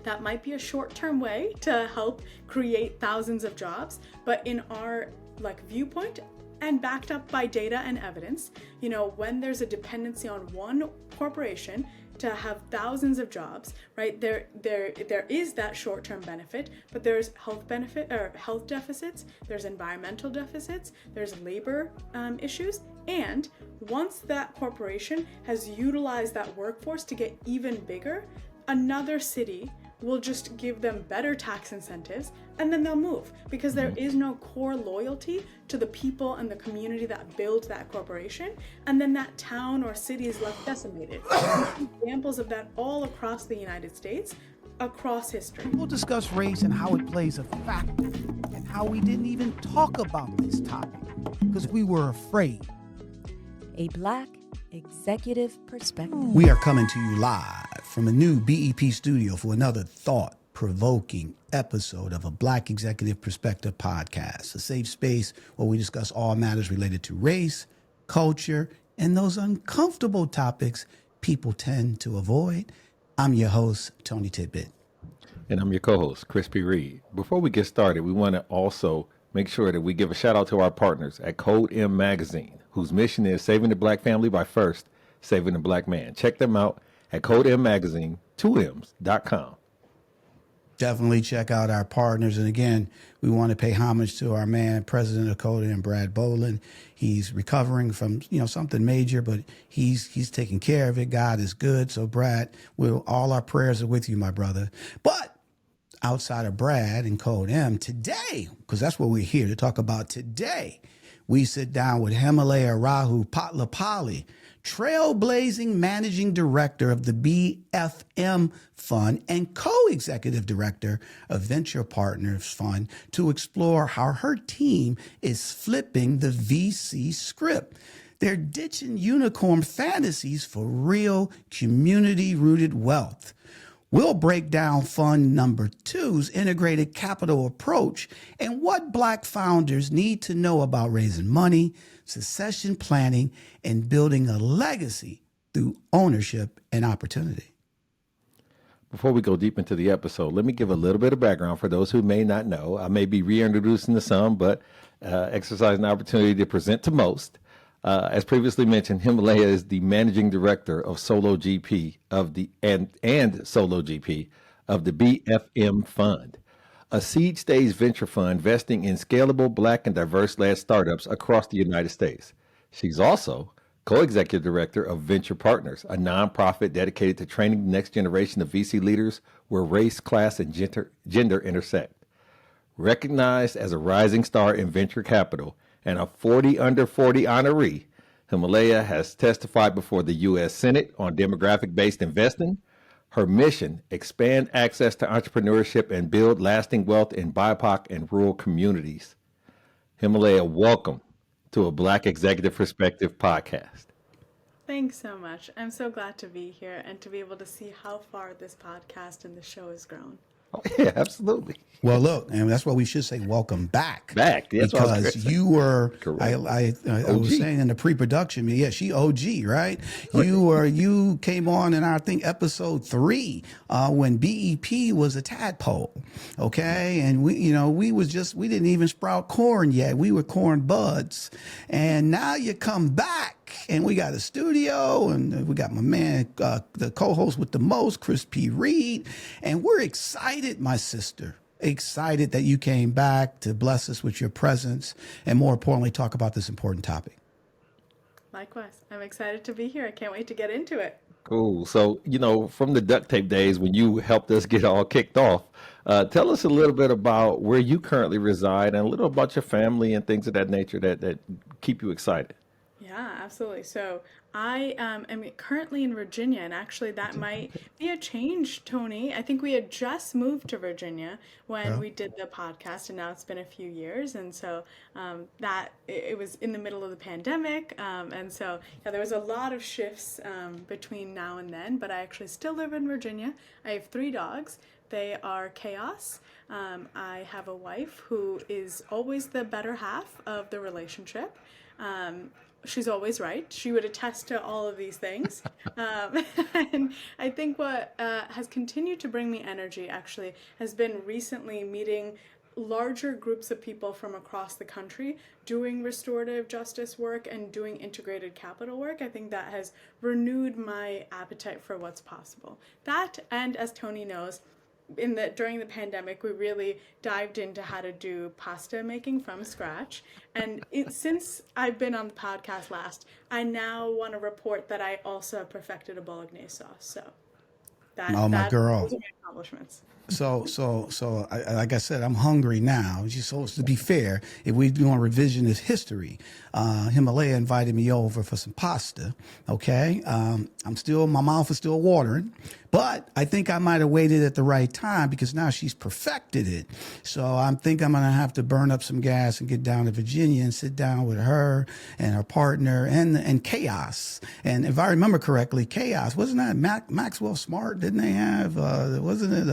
that might be a short-term way to help create thousands of jobs, but in our viewpoint and backed up by data and evidence, when there's a dependency on one corporation to have thousands of jobs, right? There is that short-term benefit, but there's health deficits, there's environmental deficits, there's labor issues, and once that corporation has utilized that workforce to get even bigger, another city will just give them better tax incentives, and then they'll move, because there is no core loyalty to the people and the community that built that corporation, and then that town or city is left decimated. Examples of that all across the United States, across history. We'll discuss race and how it plays a factor, and how we didn't even talk about this topic because we were afraid. A Black Executive Perspective. We are coming to you live from a new BEP studio for another thought-provoking episode of a Black Executive Perspective podcast, a safe space where we discuss all matters related to race, culture, and those uncomfortable topics people tend to avoid. I'm your host, TonyTidbit. And I'm your co-host, Crispy Reed. Before we get started, we want to also make sure that we give a shout out to our partners at Code M Magazine, whose mission is saving the Black family by first saving the Black man. Check them out at Code M Magazine, 2Ms.com. Definitely check out our partners. And again, we want to pay homage to our man, President of Code M, Brad Boland. He's recovering from, something major, but he's taking care of it. God is good. So Brad, all our prayers are with you, my brother. But outside of Brad and Code M, today, because that's what we're here to talk about today, we sit down with Himalaya Rao-Potlapally, trailblazing managing director of the BFM Fund and co-executive director of Venture Partners Fund, to explore how her team is flipping the VC script. They're ditching unicorn fantasies for real community-rooted wealth. We'll break down Fund Number 2's integrated capital approach and what Black founders need to know about raising money, succession planning, and building a legacy through ownership and opportunity. Before we go deep into the episode, let me give a little bit of background for those who may not know. I may be reintroducing to some, but exercising the opportunity to present to most. As previously mentioned, Himalaya is the managing director of Solo GP and Solo GP of the BFM Fund, a seed stage venture fund investing in scalable Black and diverse-led startups across the United States. She's also co-executive director of Venture Partners, a nonprofit dedicated to training the next generation of VC leaders where race, class, and gender intersect. Recognized as a rising star in venture capital and a 40 under 40 honoree, Himalaya has testified before the U.S. Senate on demographic-based investing. Her mission, expand access to entrepreneurship and build lasting wealth in BIPOC and rural communities. Himalaya, welcome to a Black Executive Perspective podcast. Thanks so much. I'm so glad to be here and to be able to see how far this podcast and the show has grown. Oh, yeah, absolutely. Well, look, and that's why we should say welcome back. That's because you were, I was OG. saying in the pre-production, yeah, she OG, right? You came on in our, I think, episode 3 when BEP was a tadpole, okay? And we didn't even sprout corn yet. We were corn buds. And now you come back. And we got a studio, and we got my man, the co-host with the most, Crispy Reed. And we're excited, my sister, excited that you came back to bless us with your presence and, more importantly, talk about this important topic. Likewise, I'm excited to be here. I can't wait to get into it. Cool. So, from the duct tape days when you helped us get all kicked off, tell us a little bit about where you currently reside and a little about your family and things of that nature that keep you excited. Yeah, absolutely. So I am currently in Virginia, and actually that might be a change, Tony. I think we had just moved to Virginia when we did the podcast, and now it's been a few years. And so that it was in the middle of the pandemic. And so there was a lot of shifts between now and then, but I actually still live in Virginia. I have 3 dogs. They are chaos. I have a wife who is always the better half of the relationship. she's always right. She would attest to all of these things. And I think what has continued to bring me energy actually has been recently meeting larger groups of people from across the country doing restorative justice work and doing integrated capital work. I think that has renewed my appetite for what's possible. That, and as Tony knows, during the pandemic, we really dived into how to do pasta making from scratch. And since I've been on the podcast last, I now want to report that I also have perfected a bolognese sauce. So Oh, my girl. those are my accomplishments. Like I said, I'm hungry now. So to be fair, if we're doing revisionist history, Himalaya invited me over for some pasta. Okay. My mouth is still watering, but I think I might have waited at the right time because now she's perfected it. So I'm going to have to burn up some gas and get down to Virginia and sit down with her and her partner and Chaos. And if I remember correctly, Chaos, wasn't that Maxwell Smart? Didn't they have, wasn't it,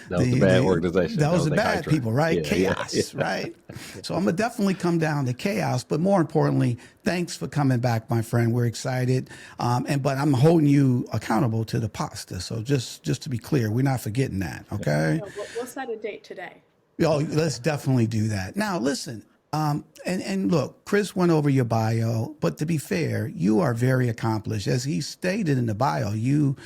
that was the bad organization. That was the bad Hydra. people, right? Yeah, Chaos, right? So I'm going to definitely come down to Chaos. But more importantly, thanks for coming back, my friend. We're excited. But I'm holding you accountable to the pasta. So just to be clear, we're not forgetting that, okay? No, we'll set a date today. Oh, let's definitely do that. Now, listen, and look, Chris went over your bio, but to be fair, you are very accomplished. As he stated in the bio, you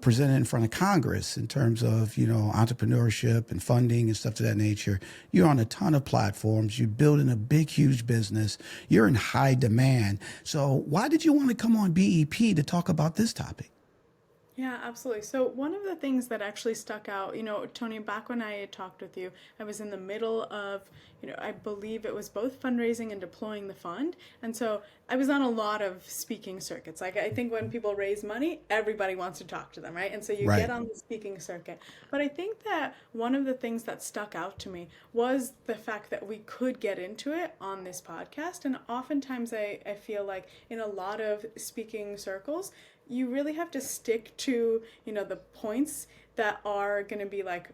presented in front of Congress in terms of, entrepreneurship and funding and stuff to that nature. You're on a ton of platforms. You're building a big, huge business. You're in high demand. So why did you want to come on BEP to talk about this topic? Yeah, absolutely. So one of the things that actually stuck out, Tony, back when I had talked with you, I was in the middle of, I believe it was both fundraising and deploying the fund. And so I was on a lot of speaking circuits. Like, I think when people raise money, everybody wants to talk to them, right? And so you Right. get on the speaking circuit. But I think that one of the things that stuck out to me was the fact that we could get into it on this podcast. And oftentimes I feel like in a lot of speaking circles, you really have to stick to, the points that are going to be like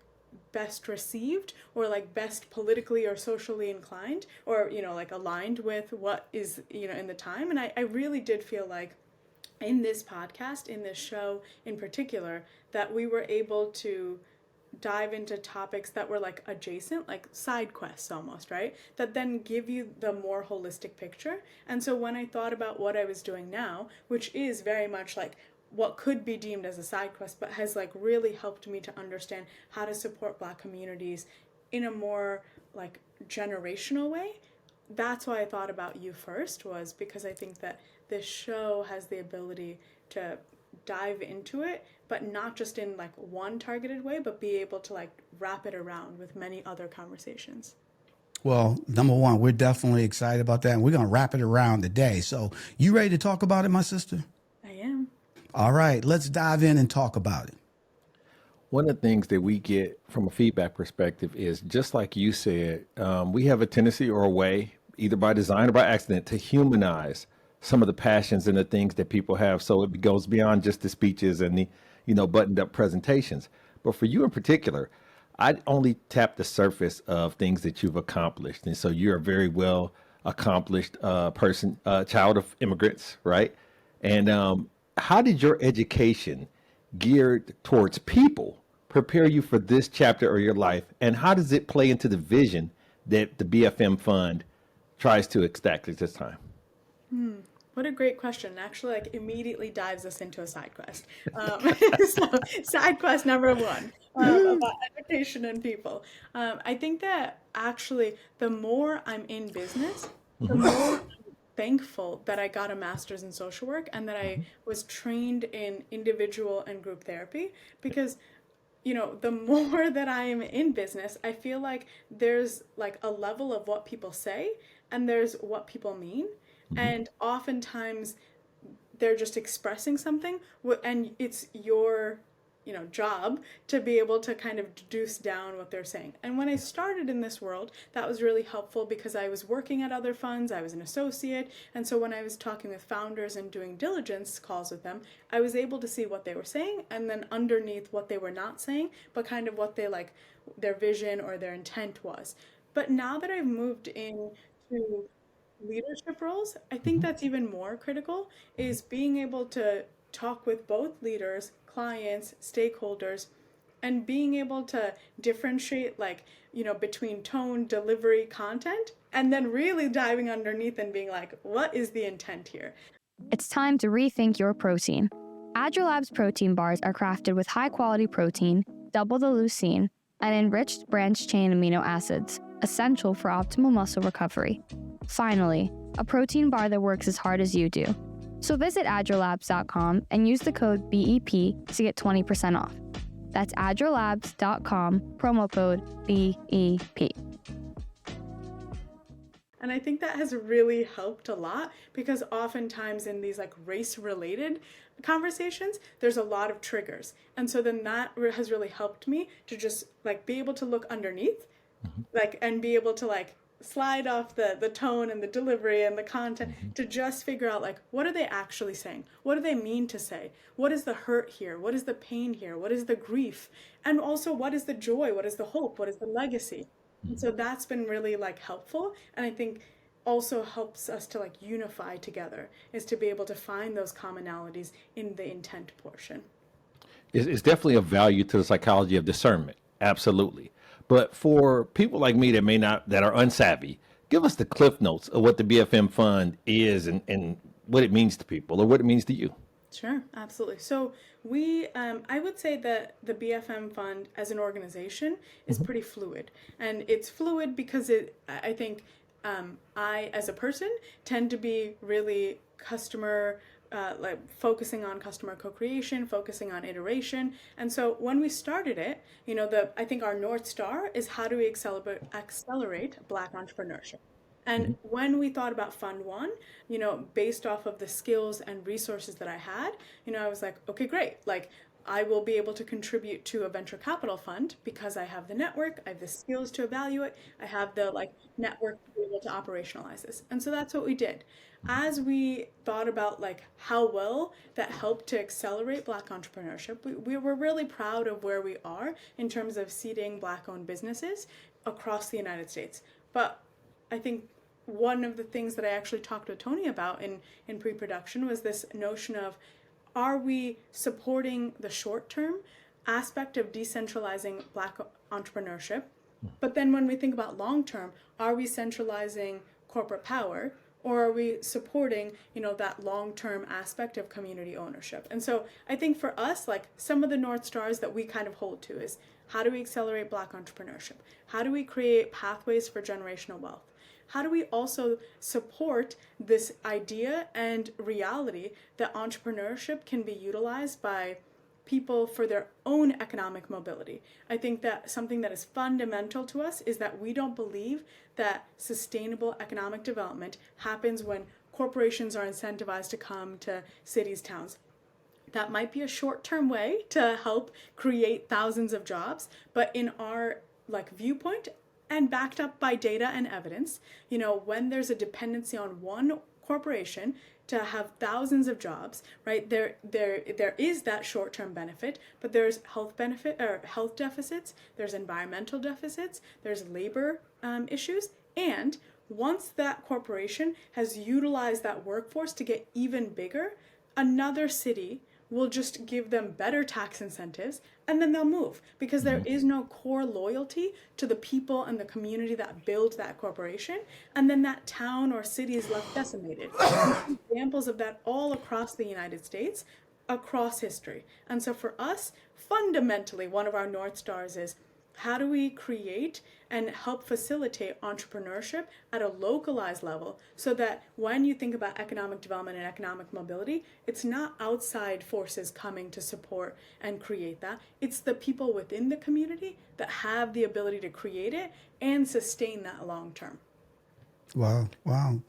best received or like best politically or socially inclined or, like aligned with what is, in the time. And I really did feel like in this podcast, in this show in particular, that we were able to dive into topics that were like adjacent, like side quests almost, right? That then give you the more holistic picture. And so when I thought about what I was doing now, which is very much like what could be deemed as a side quest, but has like really helped me to understand how to support Black communities in a more like generational way. That's why I thought about you first, was because I think that this show has the ability to dive into it, but not just in like one targeted way, but be able to like wrap it around with many other conversations. Well, number one, we're definitely excited about that, and we're going to wrap it around today. So you ready to talk about it, my sister? I am. All right, let's dive in and talk about it. One of the things that we get from a feedback perspective is, just like you said, we have a tendency or a way, either by design or by accident, to humanize some of the passions and the things that people have. So it goes beyond just the speeches and the, buttoned up presentations. But for you in particular, I only tap the surface of things that you've accomplished. And so you're a very well accomplished person, child of immigrants, right? And how did your education geared towards people prepare you for this chapter of your life? And how does it play into the vision that the BFM Fund tries to extract at this time? What a great question. Actually, like immediately dives us into a side quest. So side quest number one, about education and people. I think that actually the more I'm in business, the more I'm thankful that I got a master's in social work and that I was trained in individual and group therapy, because the more that I am in business, I feel like there's like a level of what people say and there's what people mean. And oftentimes they're just expressing something and it's your, job to be able to kind of deduce down what they're saying. And when I started in this world, that was really helpful because I was working at other funds, I was an associate. And so when I was talking with founders and doing diligence calls with them, I was able to see what they were saying and then underneath what they were not saying, but kind of what they like, their vision or their intent was. But now that I've moved into leadership roles, I think that's even more critical, is being able to talk with both leaders, clients, stakeholders, and being able to differentiate, like, between tone, delivery, content, and then really diving underneath and being like, what is the intent here? It's time to rethink your protein. Labs protein bars are crafted with high-quality protein, double the leucine, and enriched branched-chain amino acids, essential for optimal muscle recovery. Finally, a protein bar that works as hard as you do. So visit agilabs.com and use the code BEP to get 20% off. That's agilabs.com, promo code BEP. And I think that has really helped a lot, because oftentimes in these like race related conversations, there's a lot of triggers. And so then that has really helped me to just like be able to look underneath, like, and be able to like slide off the tone and the delivery and the content to just figure out like, what are they actually saying? What do they mean to say? What is the hurt here? What is the pain here? What is the grief? And also, what is the joy? What is the hope? What is the legacy? And so that's been really like helpful. And I think also helps us to like unify together, is to be able to find those commonalities in the intent portion. It's definitely of value to the psychology of discernment. Absolutely. But for people like me that are unsavvy, give us the cliff notes of what the BFM Fund is and what it means to people, or what it means to you. Sure, absolutely. So we, I would say that the BFM Fund as an organization is pretty fluid. And it's fluid because I think I, as a person, tend to be really customer, like focusing on customer co-creation, focusing on iteration. And so when we started it, I think our North Star is how do we accelerate Black entrepreneurship? And when we thought about Fund One, based off of the skills and resources that I had, I was like, okay, great. Like, I will be able to contribute to a venture capital fund because I have the network, I have the skills to evaluate, I have the network to be able to operationalize this. And so that's what we did. As we thought about how well that helped to accelerate Black entrepreneurship, we were really proud of where we are in terms of seeding Black-owned businesses across the United States. But I think one of the things that I actually talked to Tony about in pre-production was this notion of, are we supporting the short-term aspect of decentralizing Black entrepreneurship? But then when we think about long-term, are we centralizing corporate power, or are we supporting, that long-term aspect of community ownership? And so I think for us, some of the North Stars that we kind of hold to is, how do we accelerate Black entrepreneurship? How do we create pathways for generational wealth? How do we also support this idea and reality that entrepreneurship can be utilized by people for their own economic mobility? I think that something that is fundamental to us is that we don't believe that sustainable economic development happens when corporations are incentivized to come to cities, towns. That might be a short-term way to help create thousands of jobs, but in our viewpoint, and backed up by data and evidence, when there's a dependency on one corporation to have thousands of jobs, right? There is that short-term benefit, but there's health deficits, there's environmental deficits, there's labor issues, and once that corporation has utilized that workforce to get even bigger, another city will just give them better tax incentives, and then they'll move, because there is no core loyalty to the people and the community that build that corporation, and then that town or city is left decimated. Examples of that all across the United States, across history. And so for us, fundamentally, one of our North Stars is, how do we create and help facilitate entrepreneurship at a localized level, so that when you think about economic development and economic mobility, it's not outside forces coming to support and create that. It's the people within the community that have the ability to create it and sustain that long term. Wow. And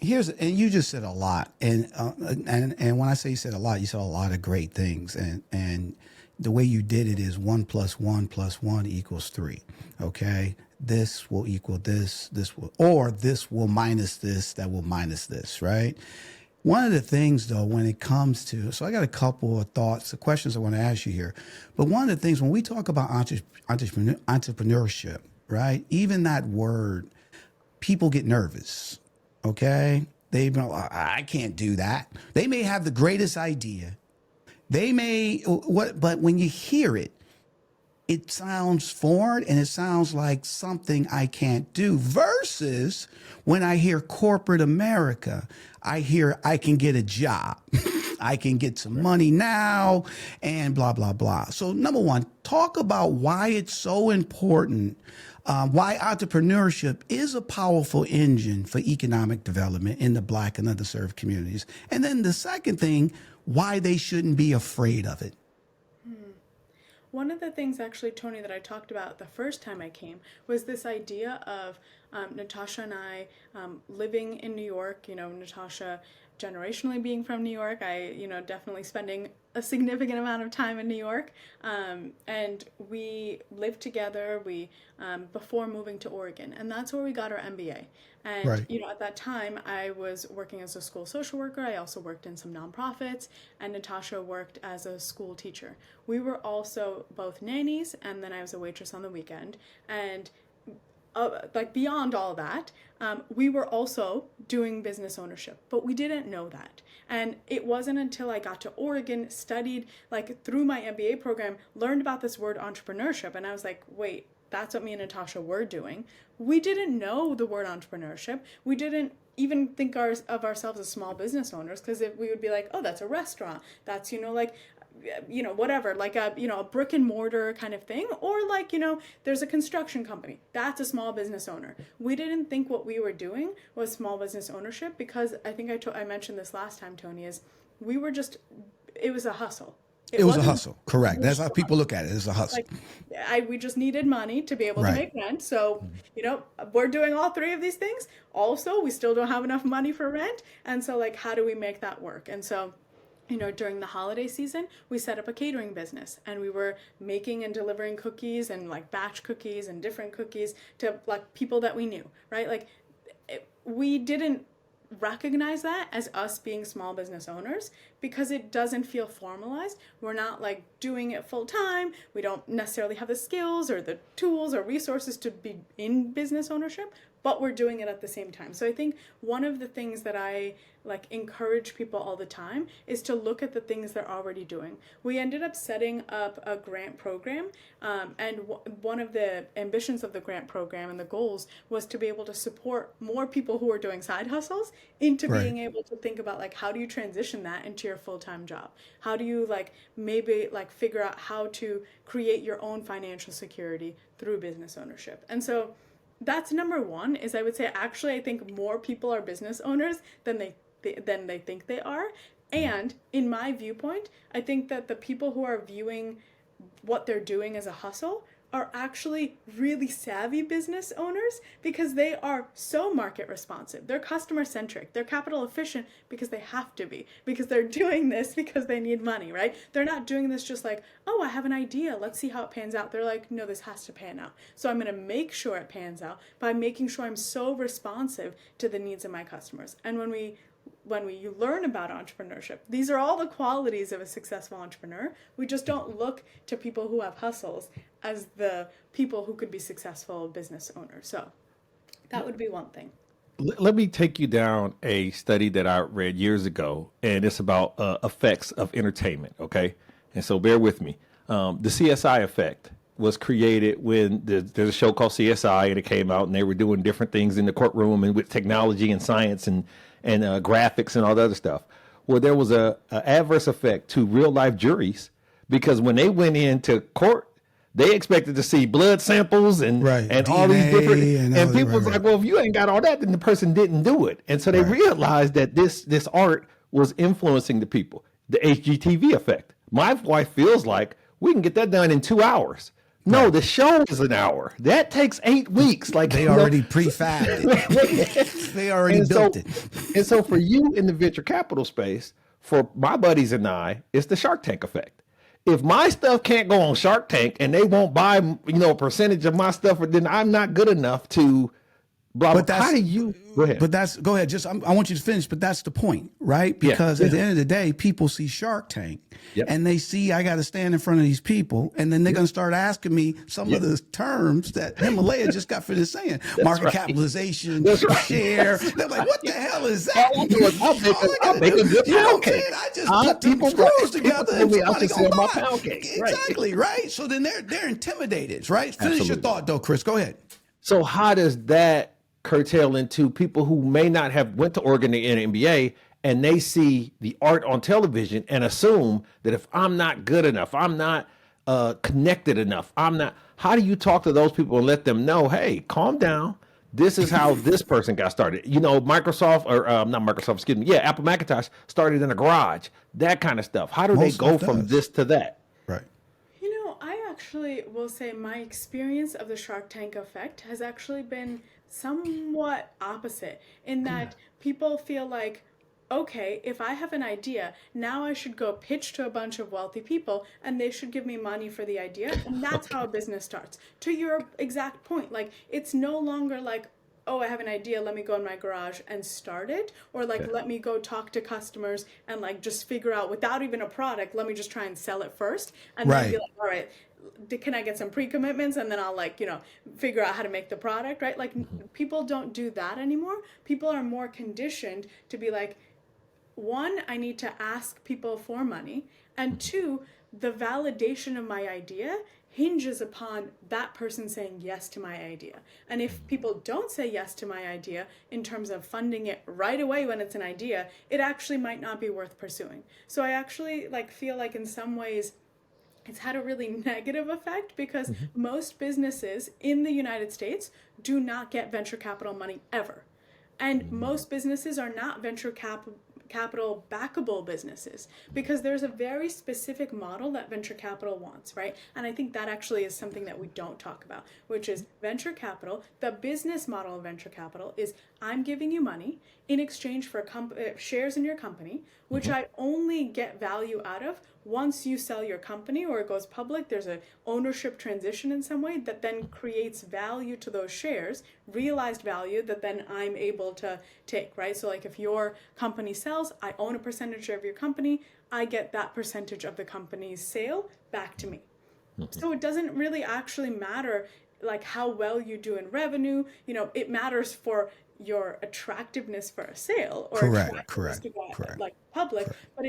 you just said a lot. And when I say you said a lot, you said a lot of great things. And the way you did it is 1 + 1 + 1 = 3. Okay. This will equal this will minus this, that will minus this, right? One of the things though, when it comes to, so I got a couple of thoughts, the questions I want to ask you here, but one of the things when we talk about entrepreneurship, right? Even that word, people get nervous. Okay. They've been, I can't do that. They may have the greatest idea. They may, but when you hear it, it sounds foreign and it sounds like something I can't do. Versus when I hear corporate America, I hear I can get a job. I can get some money now and blah, blah, blah. So number one, talk about why it's so important, why entrepreneurship is a powerful engine for economic development in the Black and underserved communities. And then the second thing, why they shouldn't be afraid of it. One of the things, actually, Tony, that I talked about the first time I came was this idea of Natasha and I living in New York, Natasha generationally being from New York, I, definitely spending a significant amount of time in New York. And we lived together, before moving to Oregon, and that's where we got our MBA. And, Right. At that time, I was working as a school social worker. I also worked in some nonprofits, and Natasha worked as a school teacher. We were also both nannies, and then I was a waitress on the weekend. And beyond all that, we were also doing business ownership, but we didn't know that. And it wasn't until I got to Oregon, studied through my MBA program, learned about this word entrepreneurship, and I was like, wait, that's what me and Natasha were doing. We didn't know the word entrepreneurship. We didn't even think of ourselves as small business owners, because if we would be like, oh, that's a restaurant, that's whatever, a brick and mortar kind of thing, or there's a construction company, that's a small business owner. We didn't think what we were doing was small business ownership, because I think I mentioned this last time, Tony, is it was a hustle. It was a hustle. Correct. That's how people look at it. It's a hustle. We just needed money to be able to make rent. So, we're doing all three of these things. Also, we still don't have enough money for rent. And so how do we make that work? And so, during the holiday season, we set up a catering business, and we were making and delivering cookies and batch cookies and different cookies to people that we knew, right? We didn't recognize that as us being small business owners, because it doesn't feel formalized. We're not doing it full time. We don't necessarily have the skills or the tools or resources to be in business ownership, but we're doing it at the same time. So I think one of the things that I encourage people all the time is to look at the things they're already doing. We ended up setting up a grant program, and one of the ambitions of the grant program and the goals was to be able to support more people who are doing side hustles into being able to think about how do you transition that into your full-time job? How do you maybe figure out how to create your own financial security through business ownership? And so that's number one, is I would say actually I think more people are business owners than they think they are. And in my viewpoint, I think that the people who are viewing what they're doing as a hustle are actually really savvy business owners, because they are so market responsive. They're customer centric. They're capital efficient because they have to be, because they're doing this because they need money, right? They're not doing this just oh, I have an idea, let's see how it pans out. They're like, no, this has to pan out. So I'm going to make sure it pans out by making sure I'm so responsive to the needs of my customers. And when you learn about entrepreneurship, these are all the qualities of a successful entrepreneur. We just don't look to people who have hustles as the people who could be successful business owners. So that would be one thing. Let me take you down a study that I read years ago, and it's about effects of entertainment, okay? And so bear with me. The CSI effect was created when there's a show called CSI, and it came out, and they were doing different things in the courtroom and with technology and science and graphics and all the other stuff. Well, there was a adverse effect to real life juries, because when they went into court, they expected to see blood samples and all these different, and people was like, well, if you ain't got all that, then the person didn't do it. And so they realized that this art was influencing the people. The HGTV effect. My wife feels like we can get that done in 2 hours. No, the show is an hour. That takes 8 weeks. They already prefabbed it. They already built it. And so for you in the venture capital space, for my buddies and I, it's the Shark Tank effect. If my stuff can't go on Shark Tank and they won't buy, a percentage of my stuff, then I'm not good enough to blah, But blah. How do you go ahead? But that's go ahead. Just I want you to finish. But that's the point, right? Yeah, Because at the end of the day, people see Shark Tank, Yep. and they see I got to stand in front of these people, and then they're going to start asking me some of the terms that Himalaya just got finished saying: market capitalization, share. They're like, "What the hell is that?" All I do is I'll make a good You know pound what I'm cake. saying? I just put the screws together and I somebody can sell gonna my buy. pound cake. Right. Exactly, right? So then they're intimidated, right? Finish your Absolutely. thought, though, Chris. Go ahead. So how does that curtail into people who may not have went to Oregon in an MBA and they see the art on television and assume that if I'm not good enough, I'm not connected enough, I'm not. How do you talk to those people and let them know, hey, calm down. This is how this person got started. You know, Microsoft or not Microsoft, excuse me. Yeah, Apple Macintosh started in a garage. That kind of stuff. How do Most they go stuff from does. this to that? Right. You know, I actually will say my experience of the Shark Tank effect has actually been somewhat opposite in that people feel like, okay, if I have an idea, now I should go pitch to a bunch of wealthy people and they should give me money for the idea. And that's how a business starts. To your exact point, like it's no longer like, oh, I have an idea, let me go in my garage and start it. Or like, let me go talk to customers and like just figure out without even a product, let me just try and sell it first. And then be like, all right, can I get some pre-commitments and then I'll like, figure out how to make the product, right? Like people don't do that anymore. People are more conditioned to be like, one, I need to ask people for money. And two, the validation of my idea hinges upon that person saying yes to my idea. And if people don't say yes to my idea in terms of funding it right away when it's an idea, it actually might not be worth pursuing. So I actually feel like in some ways it's had a really negative effect because most businesses in the United States do not get venture capital money ever. And most businesses are not venture capital backable businesses because there's a very specific model that venture capital wants, right? And I think that actually is something that we don't talk about, which is venture capital. The business model of venture capital is I'm giving you money in exchange for shares in your company, which I only get value out of once you sell your company or it goes public. There's a ownership transition in some way that then creates value to those shares, realized value that then I'm able to take, right? So like if your company sells, I own a percentage of your company, I get that percentage of the company's sale back to me. So it doesn't really actually matter like how well you do in revenue. It matters for your attractiveness for a sale or attractiveness to go like public, but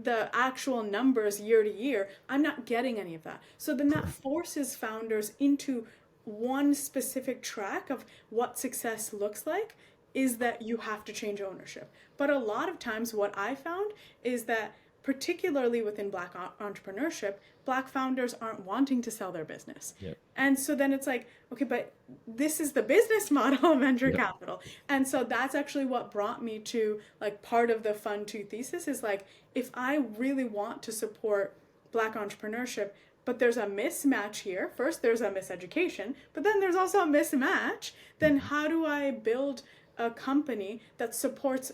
the actual numbers year to year, I'm not getting any of that. So then that forces founders into one specific track of what success looks like is that you have to change ownership. But a lot of times what I found is that particularly within Black entrepreneurship, Black founders aren't wanting to sell their business. And so then it's like, okay, but this is the business model of venture capital. And so that's actually what brought me to like part of the Fund 2 thesis is like, if I really want to support Black entrepreneurship, but there's a mismatch here. First, there's a miseducation, but then there's also a mismatch. Then how do I build a company that supports a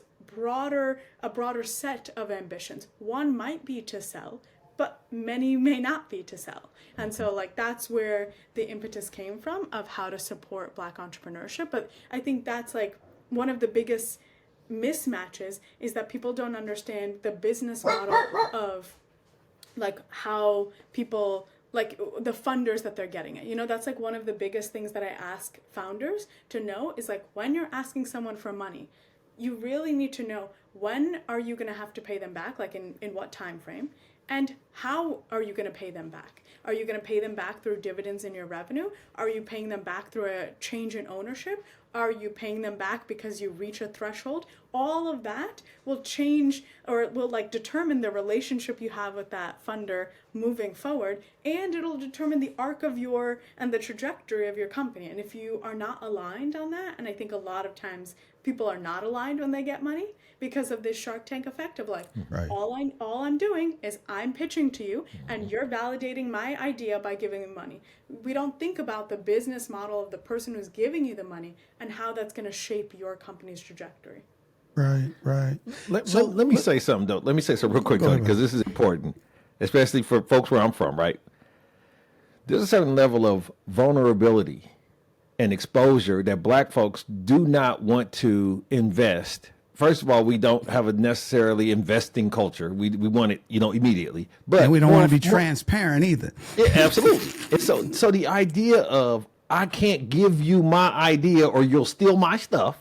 broader set of ambitions? One might be to sell, but many may not be to sell. And so like that's where the impetus came from of how to support Black entrepreneurship. But I think that's like one of the biggest mismatches is that people don't understand the business model of like how people like the funders that they're getting it. That's like one of the biggest things that I ask founders to know is like when you're asking someone for money, you really need to know when are you going to have to pay them back, like in what time frame, and how are you going to pay them back? Are you going to pay them back through dividends in your revenue? Are you paying them back through a change in ownership? Are you paying them back because you reach a threshold? All of that will change or it will like determine the relationship you have with that funder moving forward, and it'll determine the arc of and the trajectory of your company. And if you are not aligned on that, and I think a lot of times people are not aligned when they get money because of this Shark Tank effect of like, all I'm doing is I'm pitching to you and you're validating my idea by giving me money. We don't think about the business model of the person who's giving you the money and how that's going to shape your company's trajectory. Right. Let me say something though. Let me say something real quick, Tony, because this is important, especially for folks where I'm from, right? There's a certain level of vulnerability and exposure that Black folks do not want to invest. First of all, we don't have a necessarily investing culture. We want it, immediately. But And we don't want to be transparent either. Yeah, absolutely. And so the idea of I can't give you my idea or you'll steal my stuff,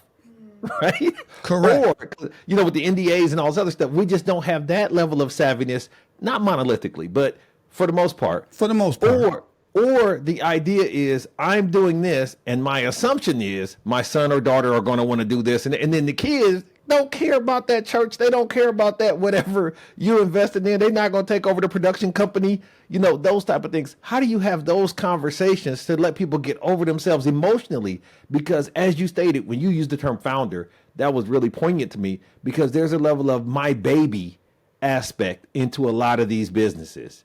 right? Correct. Or, with the NDAs and all this other stuff, we just don't have that level of savviness, not monolithically, but for the most part. For the most part. Or the idea is I'm doing this and my assumption is my son or daughter are going to want to do this. And then the kids don't care about that church. They don't care about that whatever you invested in. They're not going to take over the production company, those type of things. How do you have those conversations to let people get over themselves emotionally? Because as you stated, when you used the term founder, that was really poignant to me because there's a level of my baby aspect into a lot of these businesses.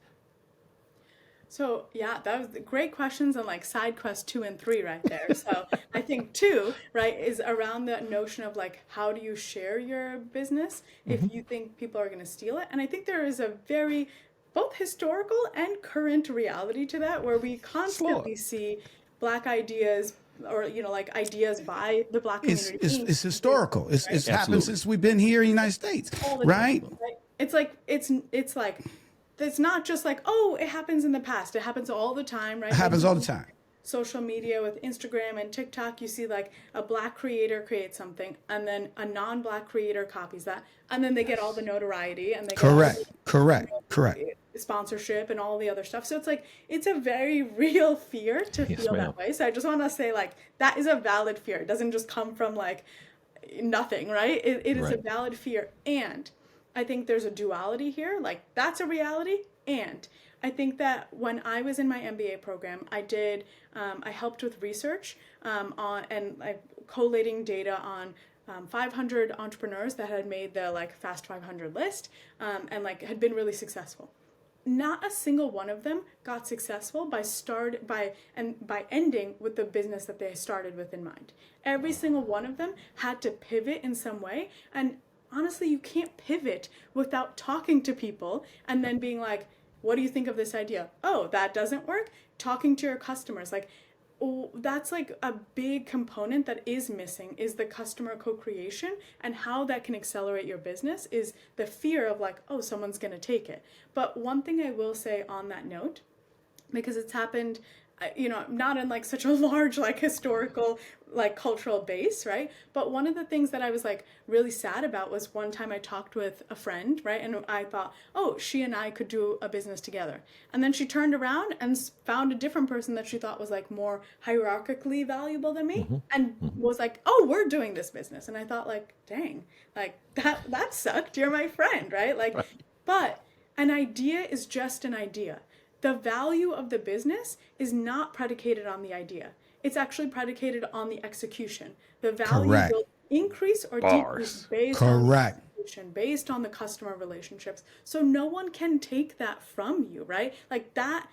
So yeah, that was great questions and like side quest 2 and 3 right there. So I think 2, right, is around that notion of like, how do you share your business if you think people are going to steal it? And I think there is a very both historical and current reality to that, where we constantly see Black ideas or, like ideas by the Black community. It's historical. It's right? happened since we've been here in the United States, right? Time, right? It's like, it's not just like, oh, it happens in the past. It happens all the time, right? It happens all the time. Social media with Instagram and TikTok, you see like a Black creator creates something and then a non-Black creator copies that. And then they get all the notoriety and they get all the sponsorship and all the other stuff. So it's like, it's a very real fear to feel that way. So I just want to say like, that is a valid fear. It doesn't just come from like nothing, right? It is a valid fear. And I think there's a duality here. Like that's a reality. And I think that when I was in my MBA program, I helped with research and collating data on 500 entrepreneurs that had made the like Fast 500 list and like had been really successful. Not a single one of them got successful by ending with the business that they started with in mind. Every single one of them had to pivot in some way. And honestly, you can't pivot without talking to people and then being like, what do you think of this idea? Oh, that doesn't work. Talking to your customers, like, oh, that's like a big component that is missing is the customer co-creation, and how that can accelerate your business is the fear of like, oh, someone's going to take it. But one thing I will say on that note, because it's happened, not in like such a large like historical like cultural base, right? But one of the things that I was like really sad about was one time I talked with a friend, right? And I thought, oh, she and I could do a business together. And then she turned around and found a different person that she thought was like more hierarchically valuable than me and was like, oh, we're doing this business. And I thought like, dang, like that sucked. You're my friend, right? Like, but an idea is just an idea. The value of the business is not predicated on the idea. It's actually predicated on the execution. The value will increase or decrease based on the execution, based on the customer relationships. So no one can take that from you, right? Like that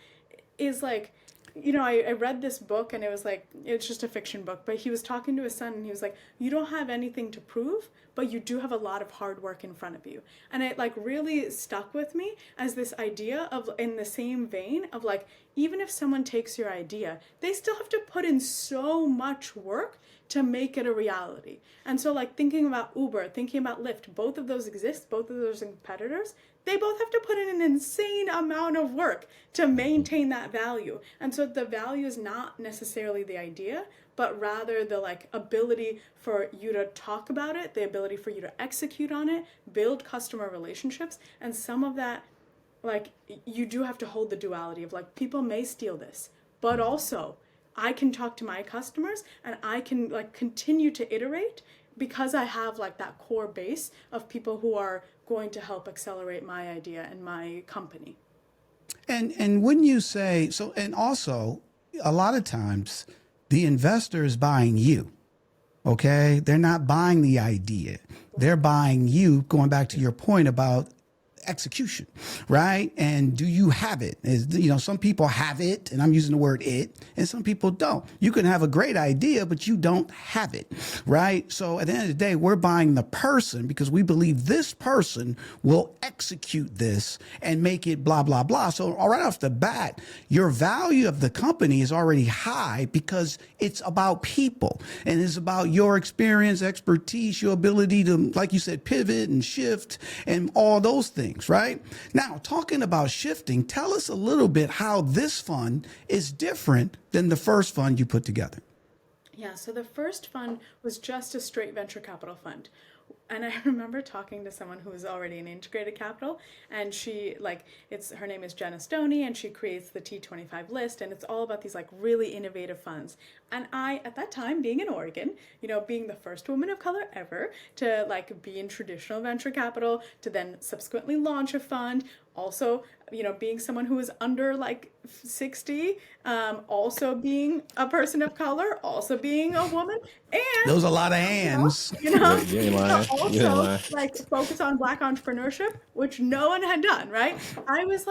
is like, I read this book and it was like, it's just a fiction book, but he was talking to his son and he was like, you don't have anything to prove, but you do have a lot of hard work in front of you. And it like really stuck with me as this idea of, in the same vein of like, even if someone takes your idea, they still have to put in so much work to make it a reality. And so like thinking about Uber, thinking about Lyft, both of those exist, both of those competitors, they both have to put in an insane amount of work to maintain that value. And so the value is not necessarily the idea, but rather the like ability for you to talk about it, the ability for you to execute on it, build customer relationships. And some of that, like, you do have to hold the duality of like, people may steal this, but also I can talk to my customers and I can like continue to iterate because I have like that core base of people who are going to help accelerate my idea and my company. And wouldn't you say so? And also, a lot of times, the investor is buying you. Okay, they're not buying the idea; they're buying you. Going back to your point about execution, right? And do you have it? Some people have it, and I'm using the word it, and some people don't. You can have a great idea, but you don't have it, right? So at the end of the day, we're buying the person because we believe this person will execute this and make it blah, blah, blah. So right off the bat, your value of the company is already high because it's about people and it's about your experience, expertise, your ability to, like you said, pivot and shift and all those things, right? Now, talking about shifting, tell us a little bit how this fund is different than the first fund you put together. Yeah, so the first fund was just a straight venture capital fund. And I remember talking to someone who was already in integrated capital, and her name is Jenna Stoney, and she creates the T25 list, and it's all about these really innovative funds. And I, at that time, being in Oregon, being the first woman of color ever to be in traditional venture capital, to then subsequently launch a fund, also, being someone who is under 60, also being a person of color, also being a woman, and those are a lot of hands. You ain't lying. Also focus on Black entrepreneurship, which no one had done, right? I was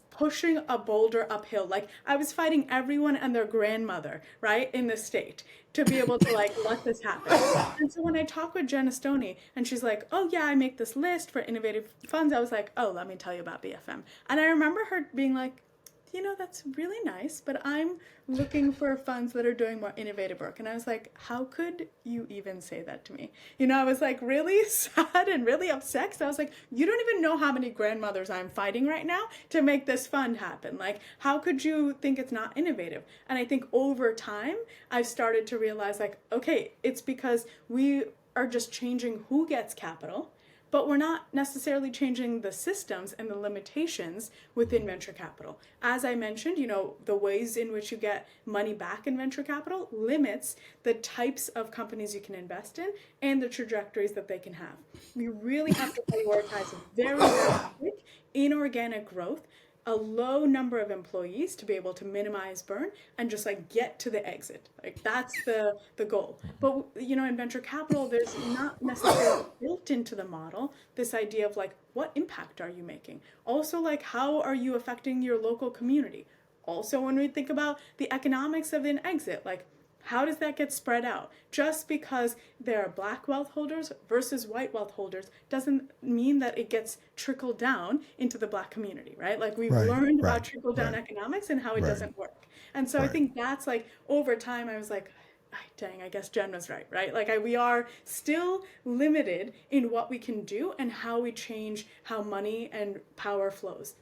pushing a boulder uphill. I was fighting everyone and their grandmother, right, in the state to be able to let this happen. And so when I talk with Jenna Stoney and she's like, oh yeah, I make this list for innovative funds, I was like, oh, let me tell you about BFM. And I remember her being like, that's really nice, but I'm looking for funds that are doing more innovative work. And I was like, how could you even say that to me? I was really sad and really upset because I was like, you don't even know how many grandmothers I'm fighting right now to make this fund happen. How could you think it's not innovative? And I think over time, I've started to realize okay, it's because we are just changing who gets capital, but we're not necessarily changing the systems and the limitations within venture capital. As I mentioned, the ways in which you get money back in venture capital limits the types of companies you can invest in and the trajectories that they can have. We really have to prioritize very, very quick inorganic growth, a low number of employees to be able to minimize burn and just get to the exit. That's the goal. But in venture capital, there's not necessarily built into the model this idea of what impact are you making? Also how are you affecting your local community? Also, when we think about the economics of an exit, how does that get spread out? Just because there are Black wealth holders versus white wealth holders doesn't mean that it gets trickled down into the Black community, right? We've learned about trickle down economics and how it doesn't work. And so I think that's over time, I was dang, I guess Jen was right? We are still limited in what we can do and how we change how money and power flows.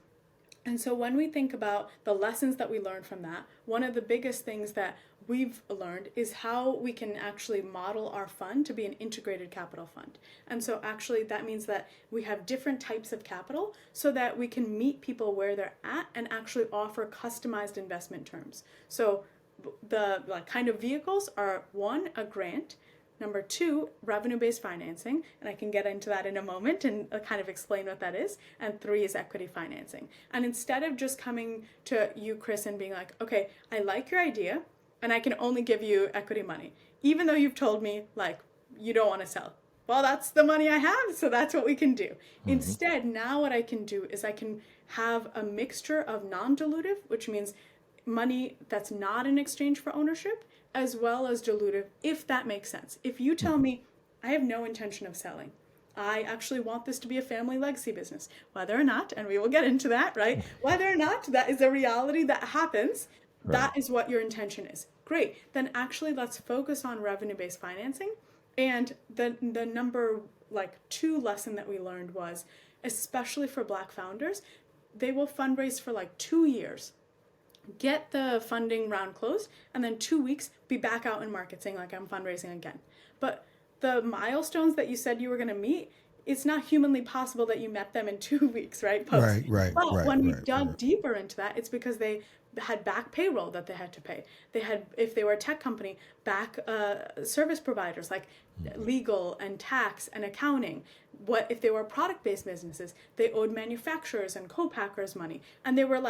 And so when we think about the lessons that we learned from that, one of the biggest things that we've learned is how we can actually model our fund to be an integrated capital fund. And so actually that means that we have different types of capital so that we can meet people where they're at and actually offer customized investment terms. So the kind of vehicles are 1, a grant, number 2, revenue-based financing, and I can get into that in a moment and kind of explain what that is, and 3 is equity financing. And instead of just coming to you, Chris, and being okay, I like your idea, and I can only give you equity money, even though you've told me you don't want to sell. Well, that's the money I have, so that's what we can do. Instead, now what I can do is I can have a mixture of non-dilutive, which means money that's not in exchange for ownership, as well as dilutive, if that makes sense. If you tell me, I have no intention of selling, I actually want this to be a family legacy business, whether or not, and we will get into that, right? Whether or not that is a reality that happens, that is what your intention is. Great, then actually let's focus on revenue-based financing. And the number 2 lesson that we learned was, especially for Black founders, they will fundraise for 2 years, get the funding round closed, and then 2 weeks be back out in market saying I'm fundraising again. But the milestones that you said you were going to meet, it's not humanly possible that you met them in 2 weeks, right? Post. But when we dug deeper into that, it's because they had back payroll that they had to pay. They had, if they were a tech company, back service providers like legal and tax and accounting. What if they were product-based businesses? They owed manufacturers and co-packers money, and they were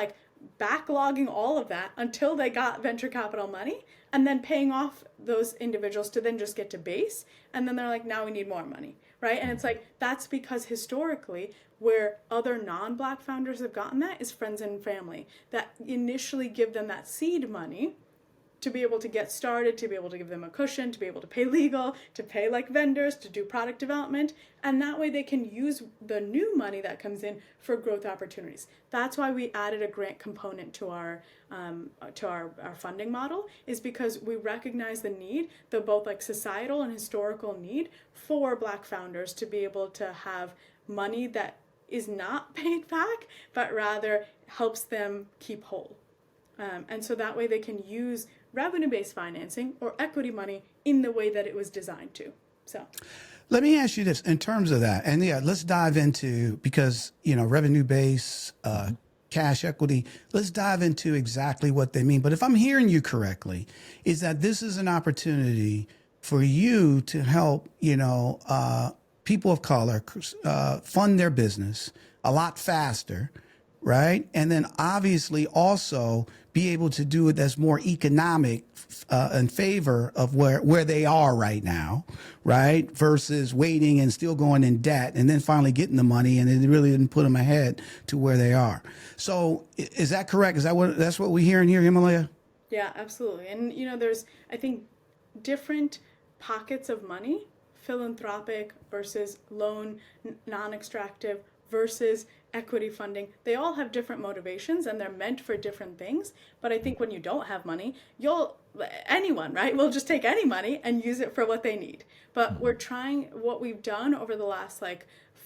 backlogging all of that until they got venture capital money, and then paying off those individuals to then just get to base, and then they're now we need more money. right? And it's like, that's because historically, where other non-Black founders have gotten that is friends and family that initially give them that seed money to be able to get started, to be able to give them a cushion, to be able to pay legal, to pay like vendors, to do product development. And that way they can use the new money that comes in for growth opportunities. That's why we added a grant component to our funding model, is because we recognize the need, the both like societal and historical need for Black founders to be able to have money that is not paid back, but rather helps them keep whole. And so that way they can use revenue-based financing or equity money in the way that it was designed to. So let me ask you this in terms of that. And yeah, let's dive into, because, revenue-based, cash equity, let's dive into exactly what they mean. But if I'm hearing you correctly, is that this is an opportunity for you to help, people of color fund their business a lot faster, right? And then obviously also be able to do it that's more economic in favor of where they are right now, right? Versus waiting and still going in debt and then finally getting the money, and it really didn't put them ahead to where they are. So is that correct? Is that's what we're hearing here, Himalaya? yeah, absolutely. And there's, I think, different pockets of money, philanthropic versus loan, non-extractive versus equity funding. They all have different motivations and they're meant for different things. But I think when you don't have money, anyone, right, will just take any money and use it for what they need. But what we've done over the last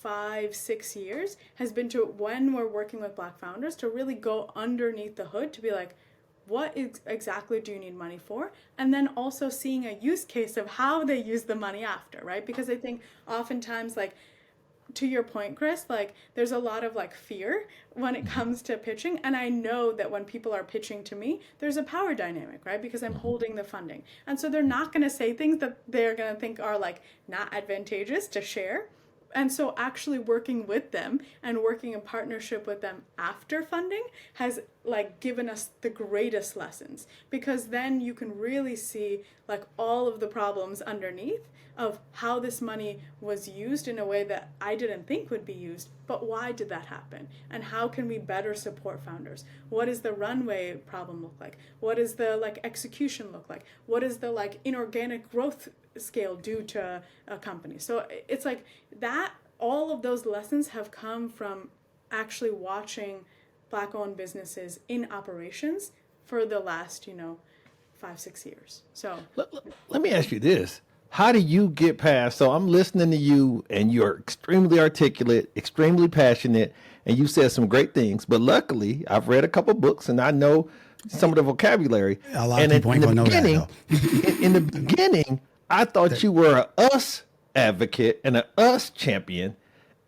5-6 years has been to, when we're working with Black founders, to really go underneath the hood to be like, what exactly do you need money for? And then also seeing a use case of how they use the money after, right? Because I think oftentimes, to your point, Chris, there's a lot of fear when it comes to pitching. And I know that when people are pitching to me, there's a power dynamic, right? Because I'm holding the funding. And so they're not going to say things that they're going to think are not advantageous to share. And so actually working with them and working in partnership with them after funding has given us the greatest lessons, because then you can really see all of the problems underneath of how this money was used in a way that I didn't think would be used, but why did that happen? And how can we better support founders? What does the runway problem look like? What does the execution look like? What is the inorganic growth scale due to a company? So it's that all of those lessons have come from actually watching Black-owned businesses in operations for the last 5-6 years. So let me ask you this. How do you get past? So I'm listening to you and you're extremely articulate, extremely passionate, and you said some great things. But luckily, I've read a couple books and I know some of the vocabulary. A lot of people ain't gonna know that, though. In the beginning, I thought you were a us advocate and a us champion.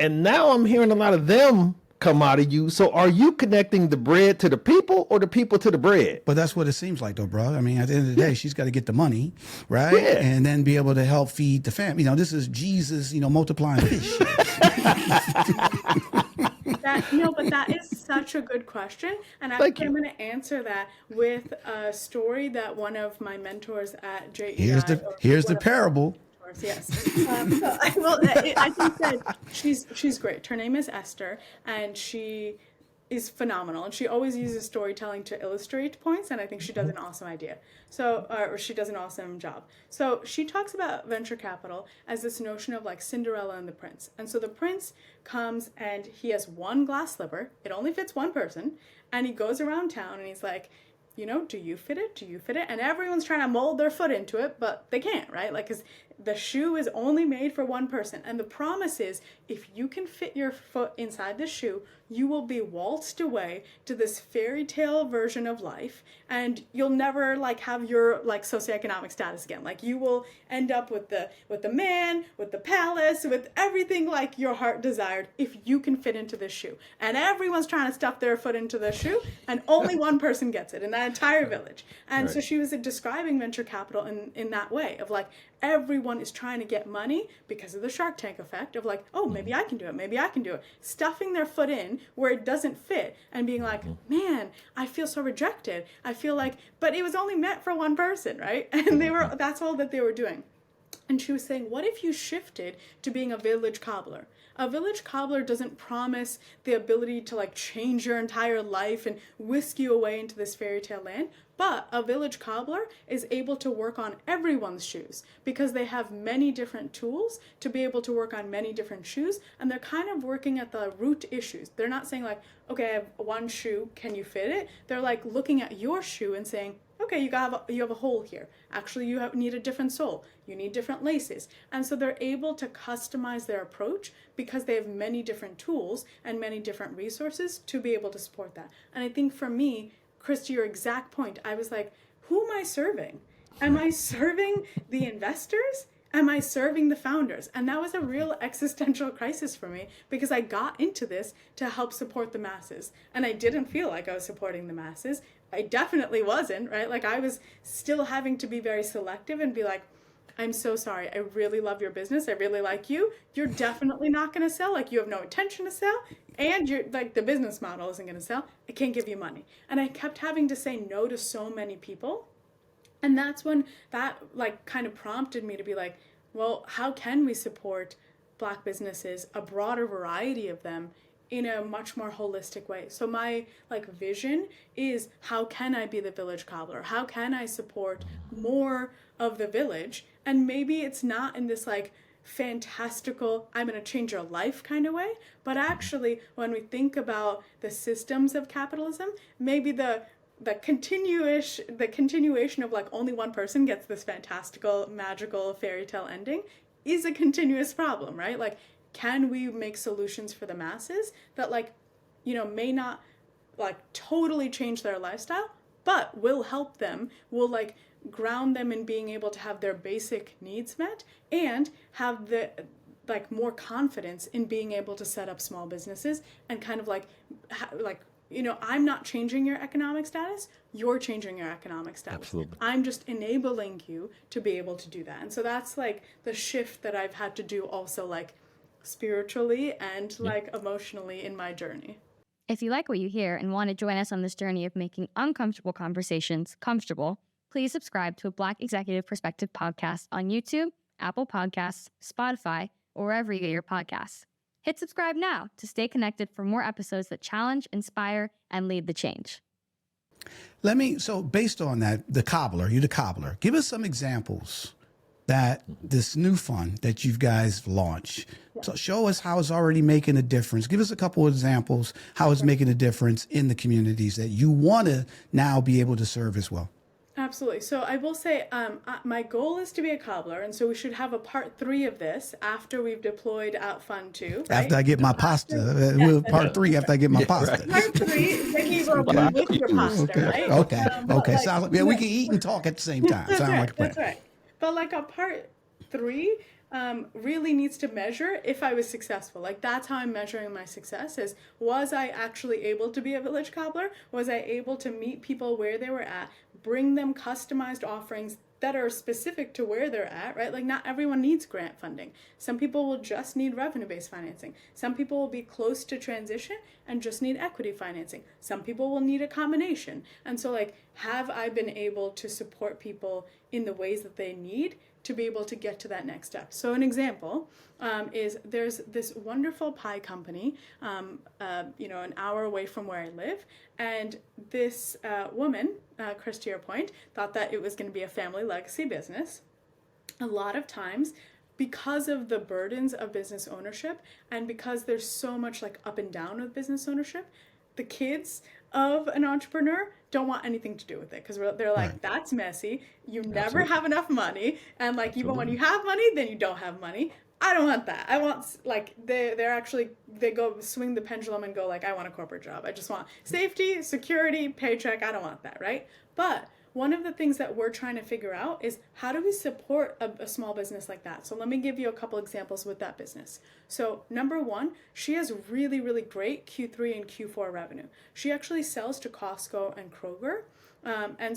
And now I'm hearing a lot of them come out of you. So are you connecting the bread to the people or the people to the bread? But that's what it seems like, though, bro. I mean, at the end of the day, she's got to get the money, right? Yeah. And then be able to help feed the family. This is Jesus, multiplying fish. But that is such a good question. And I'm going to answer that with a story that one of my mentors at JEI... Here's the parable. Yes. I think that she's great. Her name is Esther, and she is phenomenal. And she always uses storytelling to illustrate points, and I think she does an awesome idea. Or she does an awesome job. So she talks about venture capital as this notion of Cinderella and the prince. And so the prince comes and he has one glass slipper. It only fits one person. And he goes around town and he's like, do you fit it? Do you fit it? And everyone's trying to mold their foot into it, but they can't, right? Because the shoe is only made for one person. And the promise is, if you can fit your foot inside the shoe, you will be waltzed away to this fairy tale version of life, and you'll never have your socioeconomic status again. You will end up with the man, with the palace, with everything your heart desired if you can fit into this shoe. And everyone's trying to stuff their foot into the shoe, and only one person gets it in that entire village. And so she was describing venture capital in that way of everyone is trying to get money because of the Shark Tank effect of maybe I can do it, maybe I can do it, stuffing their foot in where it doesn't fit and being man, I feel so rejected. I feel but it was only meant for one person, right? And that's all that they were doing. And she was saying, what if you shifted to being a village cobbler? A village cobbler doesn't promise the ability to like change your entire life and whisk you away into this fairy tale land. But a village cobbler is able to work on everyone's shoes because they have many different tools to be able to work on many different shoes. And they're kind of working at the root issues. They're not saying like, okay, I have one shoe, can you fit it? They're like looking at your shoe and saying, okay, you have a hole here. Actually, you need a different sole. You need different laces. And so they're able to customize their approach because they have many different tools and many different resources to be able to support that. And I think for me, Chris, to your exact point, I was like, who am I serving? Am I serving the investors? Am I serving the founders? And that was a real existential crisis for me because I got into this to help support the masses. And I didn't feel like I was supporting the masses. I definitely wasn't, right? Like I was still having to be very selective and be like, I'm so sorry. I really love your business. I really like you. You're definitely not going to sell. Like you have no intention to sell. And you're like the business model isn't going to sell. I can't give you money. And I kept having to say no to so many people. And that's when that like kind of prompted me to be like, well, how can we support Black businesses, a broader variety of them, in a much more holistic way? So my like vision is, how can I be the village cobbler? How can I support more of the village? And maybe it's not in this like fantastical, I'm going to change your life kind of way, but actually when we think about the systems of capitalism, maybe the continuation of like only one person gets this fantastical, magical fairy tale ending is a continuous problem, right? Like, can we make solutions for the masses that like, you know, may not like totally change their lifestyle, but will help them, will like ground them in being able to have their basic needs met and have the like more confidence in being able to set up small businesses and kind of like you know, I'm not changing your economic status, you're changing your economic status. Absolutely. I'm just enabling you to be able to do that. And so that's like the shift that I've had to do also like spiritually and like emotionally in my journey. If you like what you hear and want to join us on this journey of making uncomfortable conversations comfortable, please subscribe to a Black Executive Perspective podcast on YouTube, Apple Podcasts, Spotify, or wherever you get your podcasts. Hit subscribe now to stay connected for more episodes that challenge, inspire, and lead the change. So based on that, you're the cobbler. Give us some examples that this new fund that you guys launched. So show us how it's already making a difference. Give us a couple of examples how it's making a difference in the communities that you want to now be able to serve as well. Absolutely. So I will say my goal is to be a cobbler. And so we should have a part 3 of this after we've deployed out Fund 2. Right? After I get my pasta. Part 3 after I get my pasta. Right. Part 3, then you go with your pasta, right? Okay. Like, Sounds like, we can eat and talk at the same time. That's Sound right. like a plan. That's right. But like a part 3 really needs to measure if I was successful. Like that's how I'm measuring my success is, was I actually able to be a village cobbler? Was I able to meet people where they were at, bring them customized offerings that are specific to where they're at, right? Like not everyone needs grant funding. Some people will just need revenue-based financing. Some people will be close to transition and just need equity financing. Some people will need a combination. And so like, have I been able to support people in the ways that they need to be able to get to that next step? So an example is there's this wonderful pie company, you know, an hour away from where I live. And this woman, Chris, to your point, thought that it was going to be a family legacy business. A lot of times, because of the burdens of business ownership and because there's so much like up and down with business ownership, the kids of an entrepreneur don't want anything to do with it because they're like, right, that's messy. You never have enough money. And like, even when you have money, then you don't have money. I don't want that. I want like, they go swing the pendulum and go like, I want a corporate job. I just want safety, security, paycheck. I don't want that, right? But one of the things that we're trying to figure out is how do we support a small business like that? So let me give you a couple examples with that business. So number one, she has really, really great Q3 and Q4 revenue. She actually sells to Costco and Kroger. And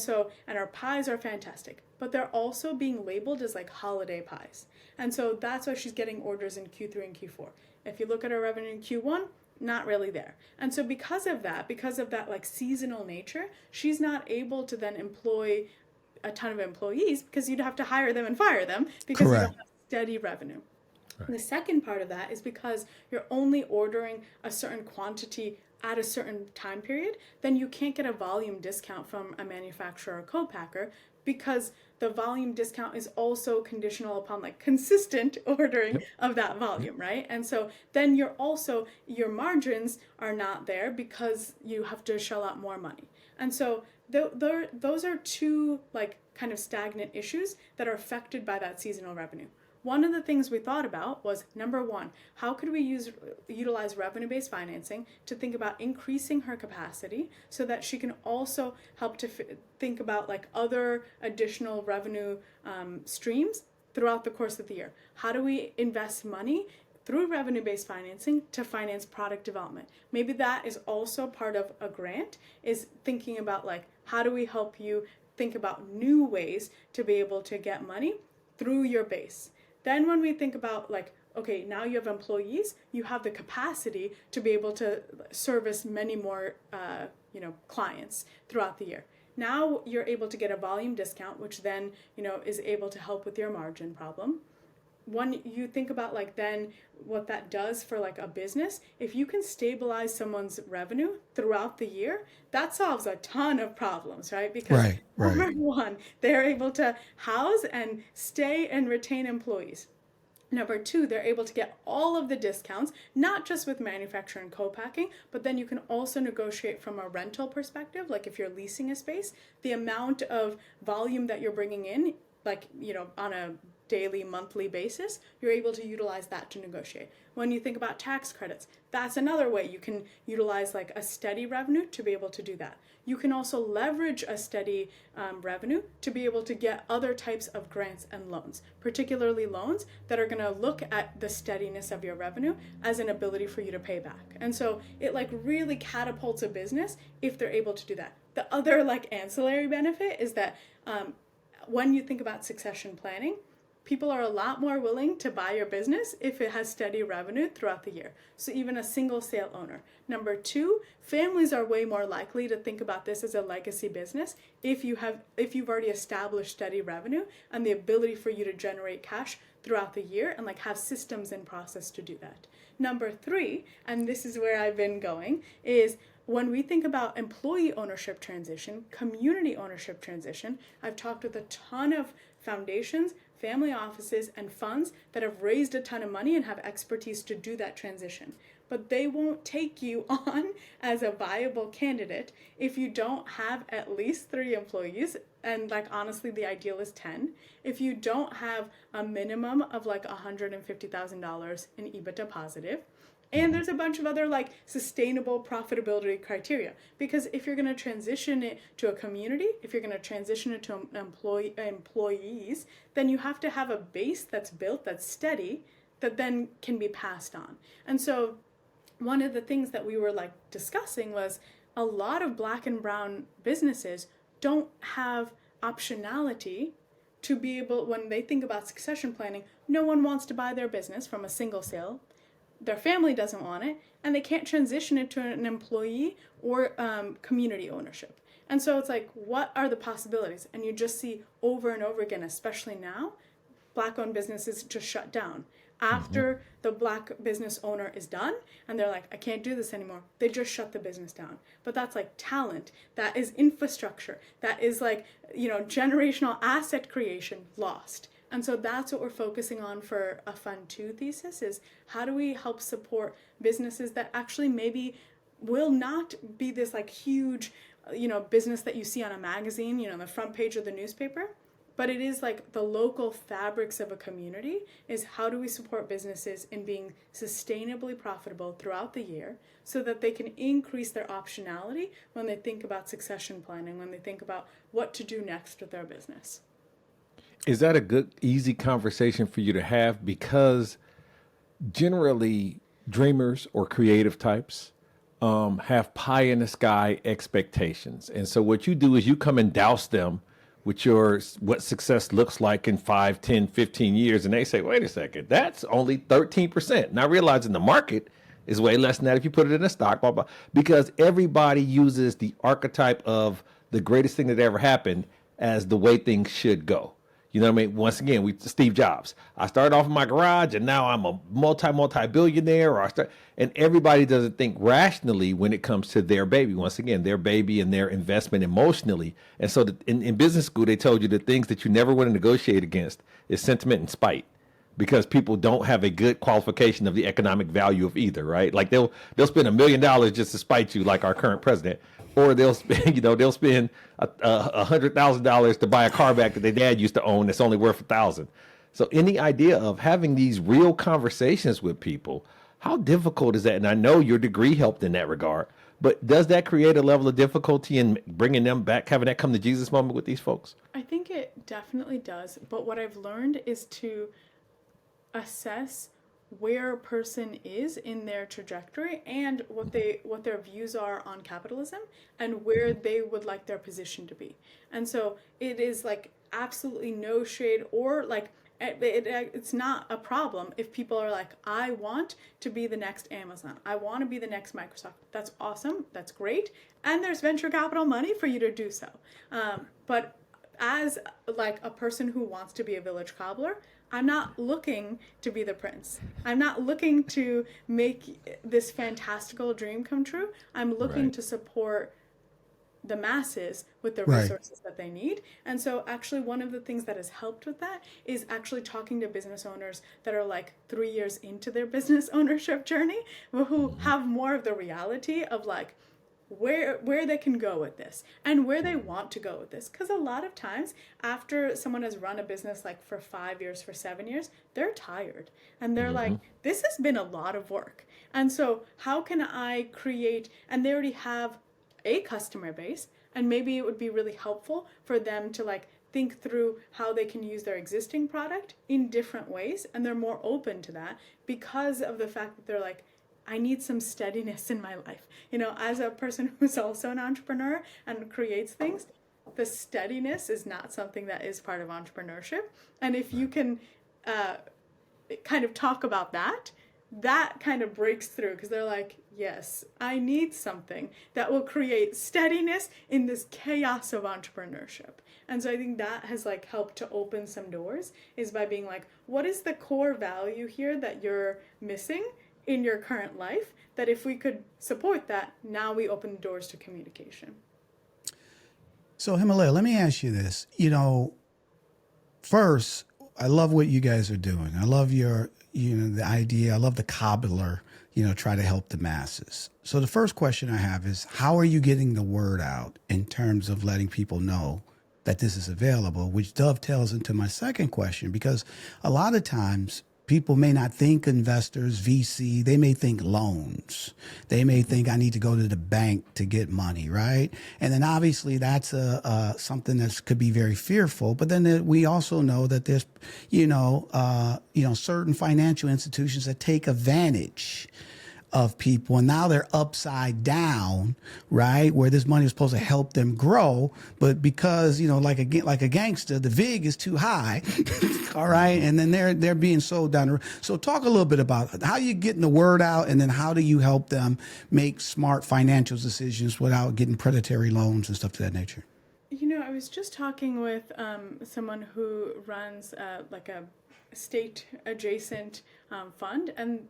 our pies are fantastic, but they're also being labeled as like holiday pies. And so that's why she's getting orders in Q3 and Q4. If you look at her revenue in Q1, not really there. And so because of that like seasonal nature, she's not able to then employ a ton of employees because you'd have to hire them and fire them because you Correct. don't have steady revenue. The second part of that is because you're only ordering a certain quantity at a certain time period, then you can't get a volume discount from a manufacturer or co-packer because the volume discount is also conditional upon like consistent ordering of that volume, right? And so then your margins are not there because you have to shell out more money. And so those are two like kind of stagnant issues that are affected by that seasonal revenue. One of the things we thought about was, number one, how could we utilize revenue-based financing to think about increasing her capacity so that she can also help to think about like other additional revenue streams throughout the course of the year? How do we invest money through revenue-based financing to finance product development? Maybe that is also part of a grant, is thinking about like, how do we help you think about new ways to be able to get money through your base? Then when we think about like, okay, now you have employees, you have the capacity to be able to service many more, clients throughout the year. Now you're able to get a volume discount, which then, is able to help with your margin problem. When you think about like then what that does for like a business, if you can stabilize someone's revenue throughout the year, that solves a ton of problems, right? Because number one, they're able to house and stay and retain employees. Number two, they're able to get all of the discounts, not just with manufacturing and co-packing, but then you can also negotiate from a rental perspective. Like if you're leasing a space, the amount of volume that you're bringing in, like, on a daily, monthly basis, you're able to utilize that to negotiate. When you think about tax credits, that's another way you can utilize like a steady revenue to be able to do that. You can also leverage a steady revenue to be able to get other types of grants and loans, particularly loans that are going to look at the steadiness of your revenue as an ability for you to pay back. And so it like really catapults a business if they're able to do that. The other like ancillary benefit is that when you think about succession planning, people are a lot more willing to buy your business if it has steady revenue throughout the year. So even a single sale owner. Number two, families are way more likely to think about this as a legacy business if you've already established steady revenue and the ability for you to generate cash throughout the year and like have systems in process to do that. Number three, and this is where I've been going, is when we think about employee ownership transition, community ownership transition, I've talked with a ton of foundations, family offices, and funds that have raised a ton of money and have expertise to do that transition. But they won't take you on as a viable candidate if you don't have at least 3 employees, and like honestly the ideal is 10. If you don't have a minimum of like $150,000 in EBITDA positive. And there's a bunch of other like sustainable profitability criteria, because if you're going to transition it to a community, if you're going to transition it to employees, then you have to have a base that's built, that's steady, that then can be passed on. And so one of the things that we were like discussing was a lot of Black and brown businesses don't have optionality to be able, when they think about succession planning, no one wants to buy their business from a single sale. Their family doesn't want it, and they can't transition it to an employee or community ownership. And so it's like, what are the possibilities? And you just see over and over again, especially now, Black-owned businesses just shut down. After the Black business owner is done, and they're like, I can't do this anymore, they just shut the business down. But that's like talent, that is infrastructure, that is like, generational asset creation lost. And so that's what we're focusing on for a Fund 2 thesis, is how do we help support businesses that actually maybe will not be this like huge, business that you see on a magazine, the front page of the newspaper, but it is like the local fabrics of a community. Is how do we support businesses in being sustainably profitable throughout the year so that they can increase their optionality when they think about succession planning, when they think about what to do next with their business. Is that a good, easy conversation for you to have? Because generally, dreamers or creative types have pie in the sky expectations. And so what you do is you come and douse them with what success looks like in 5, 10, 15 years. And they say, wait a second, that's only 13%. Now realizing the market is way less than that if you put it in a stock, blah, blah, because everybody uses the archetype of the greatest thing that ever happened as the way things should go. You know what I mean? Once again, Steve Jobs. I started off in my garage and now I'm a multi-billionaire, and everybody doesn't think rationally when it comes to their baby. Once again, their baby and their investment emotionally. And so in business school, they told you the things that you never want to negotiate against is sentiment and spite, because people don't have a good qualification of the economic value of either, right? Like they'll spend $1 million just to spite you, like our current president, or they'll spend $100,000 to buy a car back that their dad used to own that's only worth $1,000. So any idea of having these real conversations with people, how difficult is that? And I know your degree helped in that regard, but does that create a level of difficulty in bringing them back, having that come to Jesus moment with these folks? I think it definitely does. But what I've learned is to assess where a person is in their trajectory and what their views are on capitalism and where they would like their position to be. And so it is like absolutely no shade, or like it's not a problem if people are like, I want to be the next Amazon, I want to be the next Microsoft. That's awesome, that's great, and there's venture capital money for you to do so. But as like a person who wants to be a village cobbler, I'm not looking to be the prince. I'm not looking to make this fantastical dream come true. I'm looking to support the masses with the resources that they need. And so actually one of the things that has helped with that is actually talking to business owners that are like 3 years into their business ownership journey, who have more of the reality of like, where they can go with this and where they want to go with this. Because a lot of times after someone has run a business like for 5 years, for 7 years, they're tired and they're like, this has been a lot of work. And so how can I create, and they already have a customer base, and maybe it would be really helpful for them to like think through how they can use their existing product in different ways. And they're more open to that because of the fact that they're like, I need some steadiness in my life. You know, as a person who's also an entrepreneur and creates things, the steadiness is not something that is part of entrepreneurship. And if you can kind of talk about that, that kind of breaks through, because they're like, yes, I need something that will create steadiness in this chaos of entrepreneurship. And so I think that has like helped to open some doors, is by being like, what is the core value here that you're missing in your current life, that if we could support that, now we open doors to communication. So Himalaya, let me ask you this. You know, first, I love what you guys are doing. I love your, the idea. I love the cobbler, try to help the masses. So the first question I have is, how are you getting the word out in terms of letting people know that this is available, which dovetails into my second question, because a lot of times people may not think investors, VC, they may think loans. They may think I need to go to the bank to get money, right? And then obviously that's something that could be very fearful. But then we also know that there's, certain financial institutions that take advantage of people, and now they're upside down, right? Where this money is supposed to help them grow, but because like a gangster, the vig is too high, all right, and then they're being sold down. So talk a little bit about how you getting the word out, and then how do you help them make smart financial decisions without getting predatory loans and stuff to that nature. I was just talking with someone who runs like a state adjacent fund, and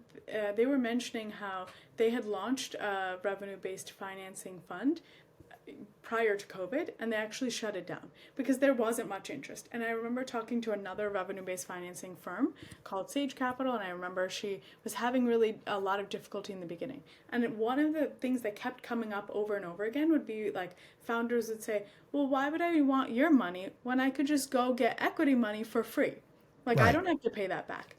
they were mentioning how they had launched a revenue-based financing fund prior to COVID, and they actually shut it down because there wasn't much interest. And I remember talking to another revenue-based financing firm called Sage Capital, and I remember she was having really a lot of difficulty in the beginning. And one of the things that kept coming up over and over again would be like, founders would say, well, why would I want your money when I could just go get equity money for free? Like, right. I don't have to pay that back.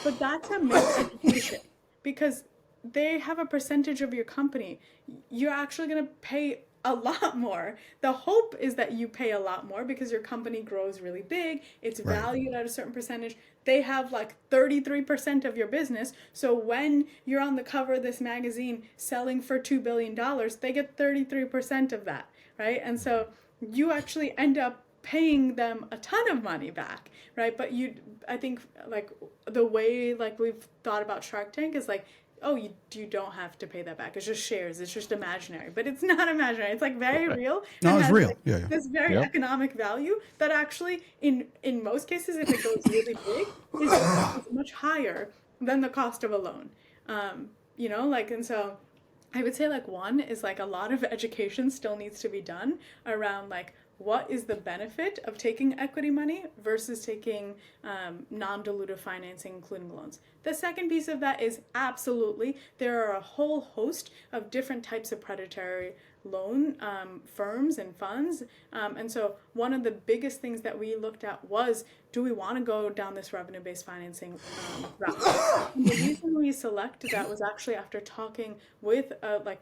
But that's a miseducation, because they have a percentage of your company. You're actually going to pay a lot more. The hope is that you pay a lot more because your company grows really big. It's valued at a certain percentage. They have like 33% of your business. So when you're on the cover of this magazine selling for $2 billion, they get 33% of that, right? And so you actually end up paying them a ton of money back, right? But I think like the way like we've thought about Shark Tank is like, oh, you don't have to pay that back. It's just shares. It's just imaginary. But it's not imaginary. It's like very real. No, and it's has real. like Yeah, yeah. this very Yep. economic value that actually, in most cases, if it goes really big, is much higher than the cost of a loan. Like, and so I would say like one is like a lot of education still needs to be done around like what is the benefit of taking equity money versus taking non-dilutive financing, including loans. The second piece of that is absolutely there are a whole host of different types of predatory loan firms and funds. And so one of the biggest things that we looked at was, do we want to go down this revenue-based financing route? And the reason we selected that was actually after talking with a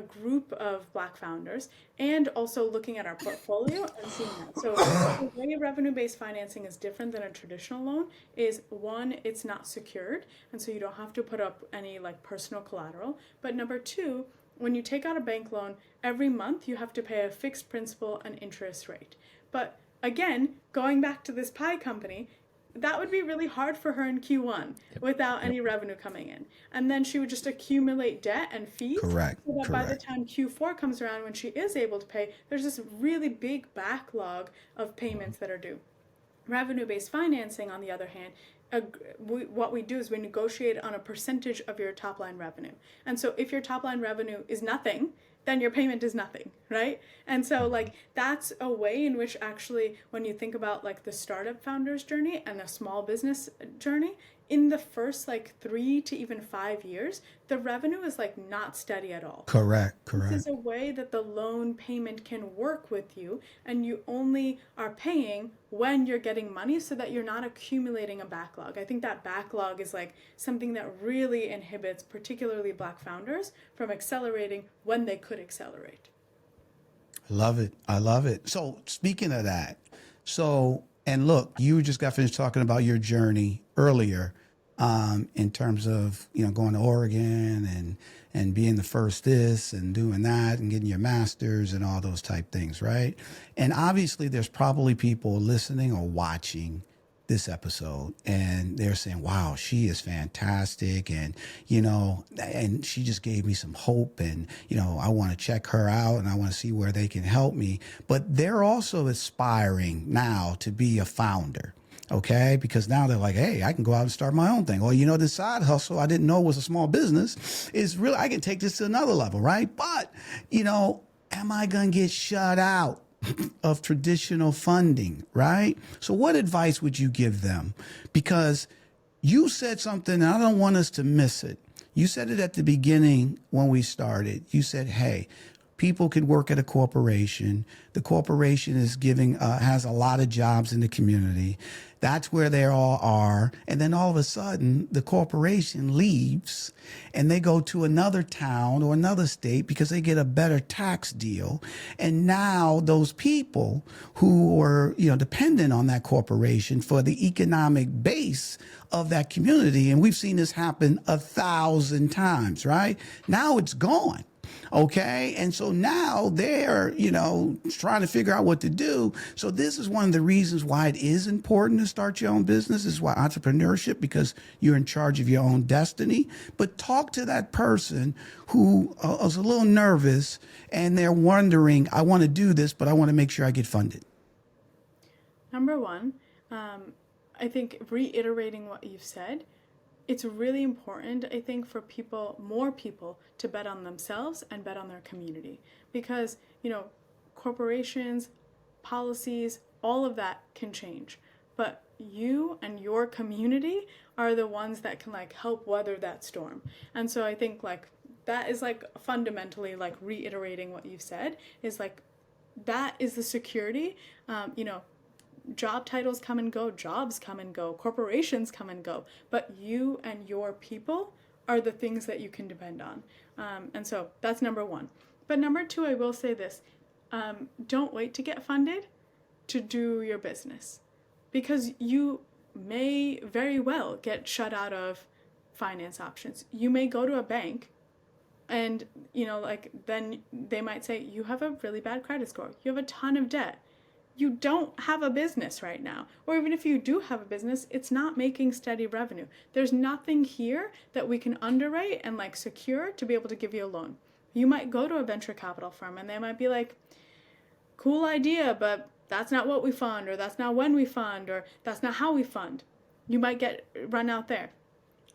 group of Black founders and also looking at our portfolio and seeing that. So the way revenue-based financing is different than a traditional loan is one, it's not secured, and so you don't have to put up any like personal collateral. But number two, when you take out a bank loan, every month you have to pay a fixed principal and interest rate. But again, going back to this pie company, that would be really hard for her in Q1 without any revenue coming in. And then she would just accumulate debt and fees. Correct. So that by the time Q4 comes around, when she is able to pay, there's this really big backlog of payments that are due. Revenue-based financing, on the other hand, what we do is we negotiate on a percentage of your top line revenue. And so if your top line revenue is nothing, then your payment is nothing, right? And so like that's a way in which actually when you think about like the startup founder's journey and a small business journey, in the first like 3 to even 5 years, the revenue is like not steady at all. Correct. This is a way that the loan payment can work with you, and you only are paying when you're getting money so that you're not accumulating a backlog. I think that backlog is like something that really inhibits particularly Black founders from accelerating when they could accelerate. I love it. So speaking of that, and look, you just got finished talking about your journey earlier, in terms of, going to Oregon and being the first this and doing that and getting your master's and all those type things, right? And obviously there's probably people listening or watching this episode and they're saying, wow, she is fantastic. And, and she just gave me some hope and, I want to check her out and I want to see where they can help me. But they're also aspiring now to be a founder. Okay, because now they're like, hey, I can go out and start my own thing. Or, this side hustle I didn't know was a small business is really, I can take this to another level, right? But, am I going to get shut out of traditional funding, right? So what advice would you give them? Because you said something, and I don't want us to miss it. You said it at the beginning when we started. You said, hey, people could work at a corporation. The corporation is has a lot of jobs in the community. That's where they all are. And then all of a sudden, the corporation leaves and they go to another town or another state because they get a better tax deal. And now those people who were, dependent on that corporation for the economic base of that community, and we've seen this happen 1,000 times, right? Now it's gone. Okay. And so now they're, trying to figure out what to do. So this is one of the reasons why it is important to start your own business. This is why entrepreneurship, because you're in charge of your own destiny. But talk to that person who is a little nervous and they're wondering, I want to do this, but I want to make sure I get funded. Number one, I think reiterating what you've said, it's really important, I think, for more people to bet on themselves and bet on their community. Because, corporations, policies, all of that can change. But you and your community are the ones that can help weather that storm. And so I think that is fundamentally reiterating what you've said is that is the security. Job titles come and go, jobs come and go, corporations come and go, but you and your people are the things that you can depend on. And so that's number one. But number two, I will say this, don't wait to get funded to do your business, because you may very well get shut out of finance options. You may go to a bank and, then they might say, you have a really bad credit score. You have a ton of debt. you don't have a business right now. Or even if you do have a business, it's not making steady revenue. There's nothing here that we can underwrite and like secure to be able to give you a loan. You might go to a venture capital firm and they might be like, cool idea, but that's not what we fund, or that's not when we fund, or that's not how we fund. You might get run out there.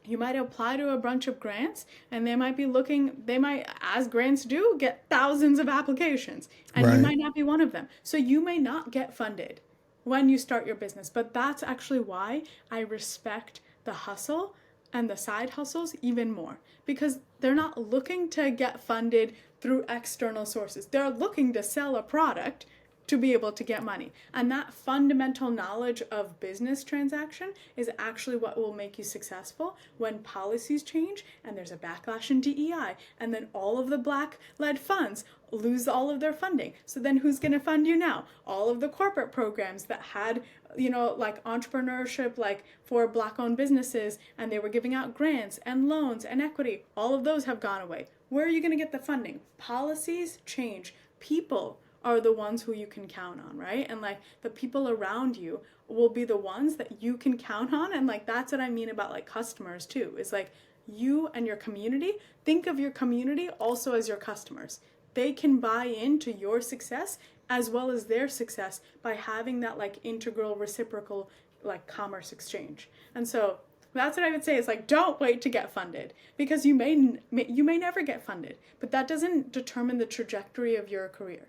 You might apply to a bunch of grants and they might, as grants do, get thousands of applications, and Right. you might not be one of them. So you may not get funded when you start your business. But that's actually why I respect the hustle and the side hustles even more, because they're not looking to get funded through external sources. They're looking to sell a product to be able to get money. And that fundamental knowledge of business transaction is actually what will make you successful when policies change and there's a backlash in DEI, and then all of the Black-led funds lose all of their funding. So then who's going to fund you now? All of the corporate programs that had, like entrepreneurship, like for Black-owned businesses, and they were giving out grants and loans and equity, all of those have gone away. Where are you going to get the funding? Policies change. People are the ones who you can count on, right? And like the people around you will be the ones that you can count on. And like that's what I mean about like customers too, is like you and your community. Think of your community also as your customers. They can buy into your success as well as their success by having that like integral reciprocal like commerce exchange. And so that's what I would say is like, don't wait to get funded, because you may never get funded, but that doesn't determine the trajectory of your career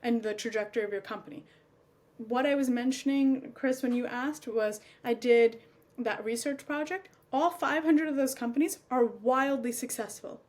and the trajectory of your company. What I was mentioning, Chris, when you asked, was I did that research project. All 500 of those companies are wildly successful.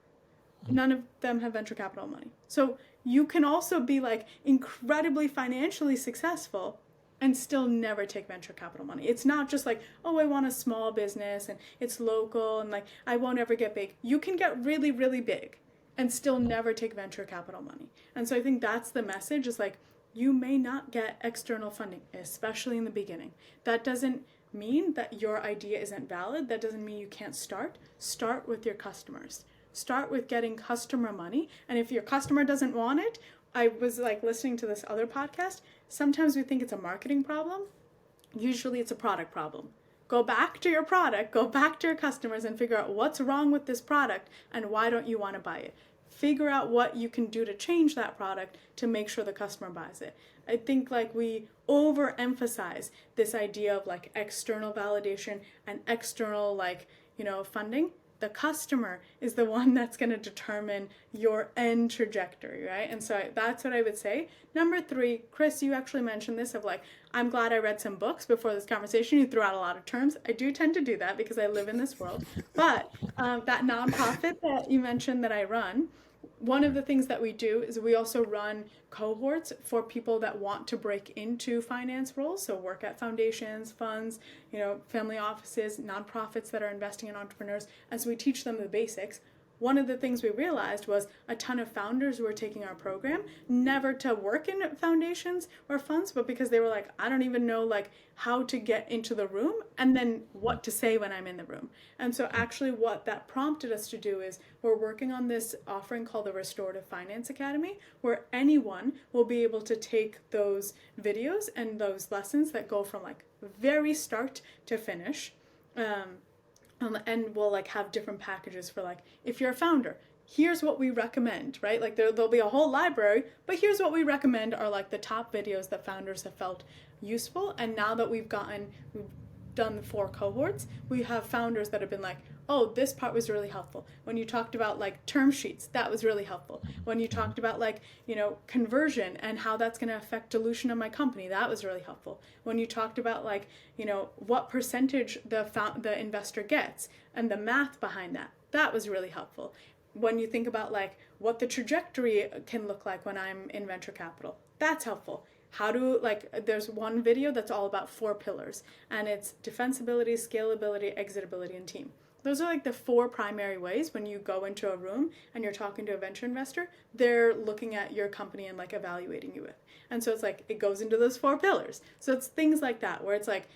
None of them have venture capital money. So you can also be like incredibly financially successful and still never take venture capital money. It's not just like, oh, I want a small business and it's local and like I won't ever get big. You can get really, really big and still never take venture capital money. And so I think that's the message, is like, you may not get external funding, especially in the beginning. That doesn't mean that your idea isn't valid. That doesn't mean you can't start. Start with your customers. Start with getting customer money. And if your customer doesn't want it, I was like listening to this other podcast. Sometimes we think it's a marketing problem. Usually it's a product problem. Go back to your product, go back to your customers and figure out what's wrong with this product and why don't you want to buy it. Figure out what you can do to change that product to make sure the customer buys it. I think like we overemphasize this idea of like external validation and external like, funding. The customer is the one that's going to determine your end trajectory, right? And so that's what I would say. Number 3, Chris, you actually mentioned this of like, I'm glad I read some books before this conversation. You threw out a lot of terms. I do tend to do that because I live in this world. But that nonprofit that you mentioned that I run, one of the things that we do is we also run cohorts for people that want to break into finance roles. So work at foundations, funds, family offices, nonprofits that are investing in entrepreneurs. And so we teach them the basics. One of the things we realized was a ton of founders who were taking our program, never to work in foundations or funds, but because they were like, I don't even know like how to get into the room and then what to say when I'm in the room. And so actually what that prompted us to do is we're working on this offering called the Restorative Finance Academy, where anyone will be able to take those videos and those lessons that go from like very start to finish. And we'll like have different packages for like, if you're a founder, here's what we recommend, right? Like there'll be a whole library, but here's what we recommend are like the top videos that founders have felt useful. And now that we've done the 4 cohorts, we have founders that have been like, oh, this part was really helpful. When you talked about like term sheets, that was really helpful. When you talked about like, conversion and how that's going to affect dilution of my company, that was really helpful. When you talked about like, what percentage the investor gets and the math behind that, that was really helpful. When you think about like what the trajectory can look like when I'm in venture capital, that's helpful. There's one video that's all about 4 pillars, and it's defensibility, scalability, exitability, and team. Those are like the 4 primary ways when you go into a room and you're talking to a venture investor, they're looking at your company and like evaluating you with. And so it's like, it goes into those 4 pillars. So it's things like that, where it's like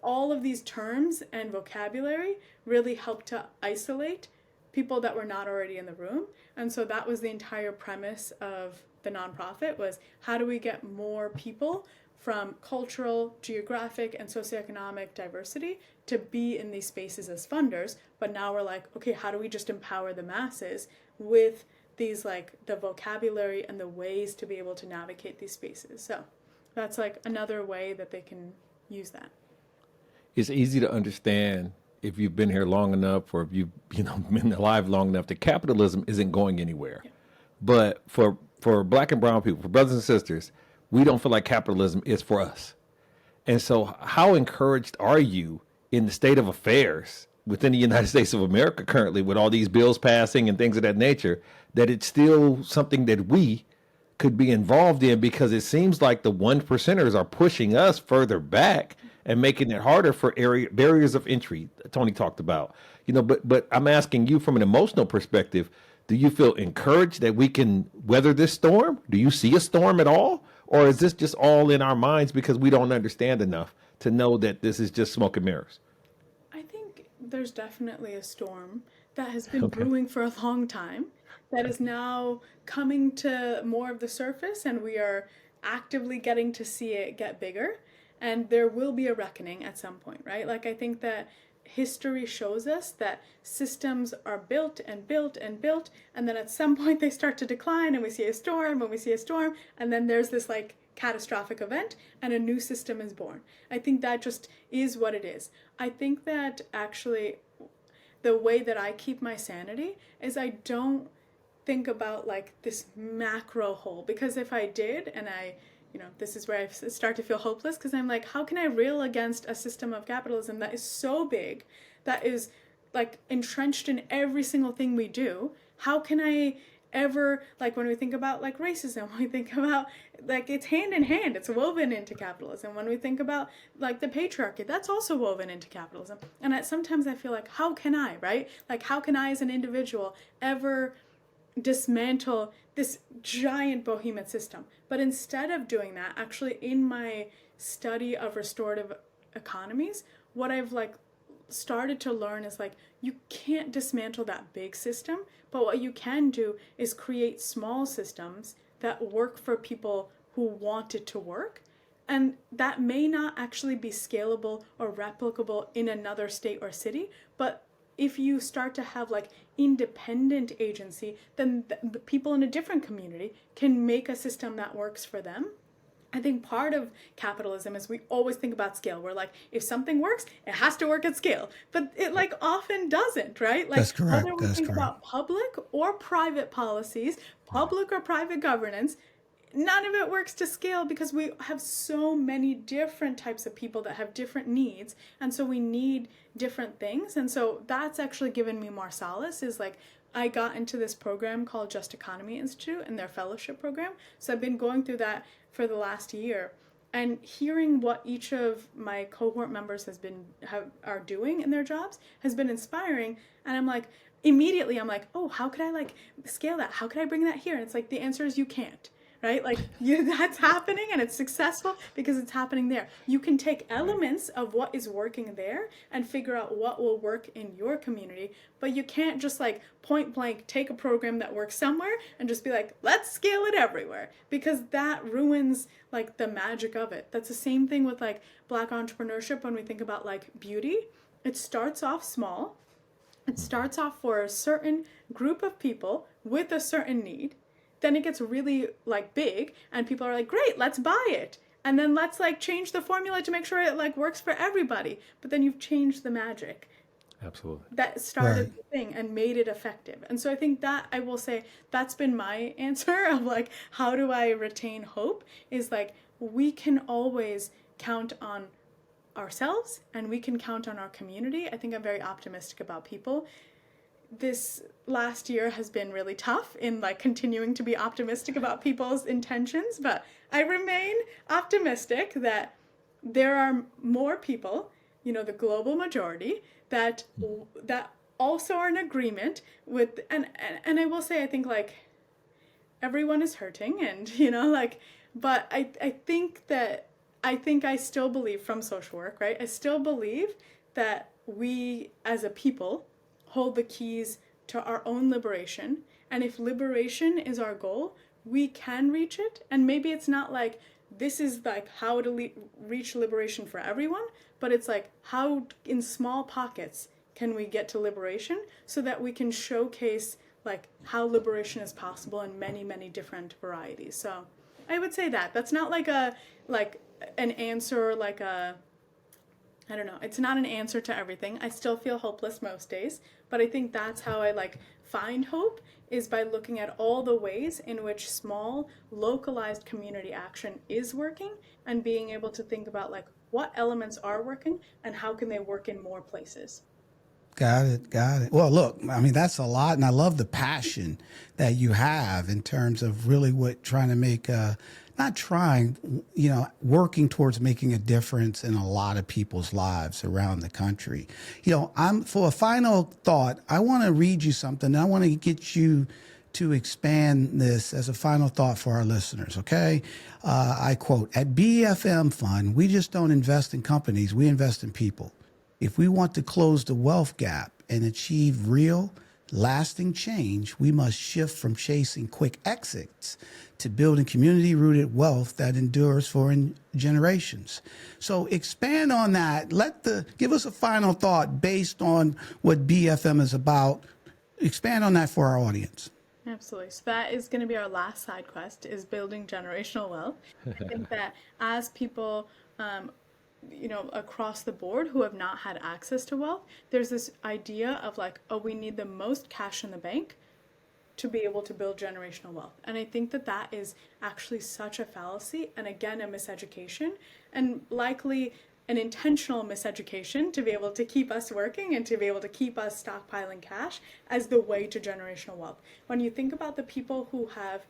all of these terms and vocabulary really help to isolate people that were not already in the room. And so that was the entire premise of the nonprofit was, how do we get more people from cultural, geographic, and socioeconomic diversity to be in these spaces as funders? But now we're like, okay, how do we just empower the masses with these, like, the vocabulary and the ways to be able to navigate these spaces? So that's like another way that they can use that. It's easy to understand if you've been here long enough, or if you've been alive long enough, that capitalism isn't going anywhere. Yeah. But for Black and brown people, for brothers and sisters, we don't feel like capitalism is for us. And so how encouraged are you in the state of affairs within the United States of America currently, with all these bills passing and things of that nature, that it's still something that we could be involved in? Because it seems like the 1%ers are pushing us further back and making it harder for barriers of entry Tony talked about. But I'm asking you from an emotional perspective, do you feel encouraged that we can weather this storm? Do you see a storm at all? Or is this just all in our minds because we don't understand enough to know that this is just smoke and mirrors? I think there's definitely a storm that has been brewing for a long time, that is now coming to more of the surface, and we are actively getting to see it get bigger. And there will be a reckoning at some point, right? Like, I think that history shows us that systems are built and built and built, and then at some point they start to decline, and we see a storm, and then there's this, like, catastrophic event, and a new system is born. I think that just is what it is. I think that actually the way that I keep my sanity is I don't think about, like, this macro whole, because if I did, and this is where I start to feel hopeless, because I'm like, how can I rail against a system of capitalism that is so big, that is, like, entrenched in every single thing we do? How can I ever, like, when we think about, like, racism, we think about, like, it's hand in hand, it's woven into capitalism. When we think about, like, the patriarchy, that's also woven into capitalism. And sometimes I feel like, how can I, right? Like, how can I as an individual ever dismantle this giant behemoth system? But instead of doing that, actually, in my study of restorative economies, what I've, like, started to learn is, like, you can't dismantle that big system, but what you can do is create small systems that work for people who want it to work. And that may not actually be scalable or replicable in another state or city, but if you start to have, like, independent agency, then the people in a different community can make a system that works for them. I think part of capitalism is we always think about scale. We're like, if something works, it has to work at scale. But it, like, often doesn't, right? Like, That's correct. whether we think about public or private policies, public or private governance, none of it works to scale, because we have so many different types of people that have different needs, and so we need different things. And so that's actually given me more solace, is, like, I got into this program called Just Economy Institute and their fellowship program. So I've been going through that for the last year, and hearing what each of my cohort members are doing in their jobs has been inspiring. And I'm like, immediately I'm like, oh, how could I, like, scale that? How could I bring that here? And it's like, the answer is you can't. Right? Like, that's happening, and it's successful because it's happening there. You can take elements of what is working there and figure out what will work in your community, but you can't just, like, point blank take a program that works somewhere and just be like, let's scale it everywhere, because that ruins, like, the magic of it. That's the same thing with, like, Black entrepreneurship. When we think about, like, beauty, it starts off small. It starts off for a certain group of people with a certain need. Then it gets really, like, big, and people are like, great, let's buy it. And then let's, like, change the formula to make sure it, like, works for everybody. But then you've changed the magic. Absolutely. That started the thing and made it effective. And so I think that, I will say, that's been my answer of, like, how do I retain hope, is, like, we can always count on ourselves, and we can count on our community. I think I'm very optimistic about people. This last year has been really tough in, like, continuing to be optimistic about people's intentions, but I remain optimistic that there are more people, the global majority, that also are in agreement with, and I will say, I think, like, everyone is hurting, and, but I think I still believe, from social work, right? I still believe that we as a people hold the keys to our own liberation. And if liberation is our goal, we can reach it. And maybe it's not like this is like how to reach liberation for everyone, but it's like how in small pockets can we get to liberation so that we can showcase like how liberation is possible in many, many different varieties. So I would say that that's not like an answer, like a, I don't know, it's not an answer to everything. I still feel hopeless most days, but I think that's how I like find hope, is by looking at all the ways in which small localized community action is working and being able to think about like what elements are working and how can they work in more places. Got it. Got it. Well, look, I mean, that's a lot. And I love the passion that you have in terms of really trying to make, not trying, working towards making a difference in a lot of people's lives around the country. For a final thought, I want to read you something. I want to get you to expand this as a final thought for our listeners, okay? I quote, "At BFM Fund, we just don't invest in companies, we invest in people. If we want to close the wealth gap and achieve real, lasting change, we must shift from chasing quick exits to building community-rooted wealth that endures for generations." So expand on that. Give us a final thought based on what BFM is about. Expand on that for our audience. Absolutely. So that is going to be our last side quest, is building generational wealth. I think that as people across the board who have not had access to wealth, there's this idea of like, oh, we need the most cash in the bank to be able to build generational wealth. And I think that that is actually such a fallacy, and again, a miseducation, and likely an intentional miseducation to be able to keep us working and to be able to keep us stockpiling cash as the way to generational wealth. When you think about the people who have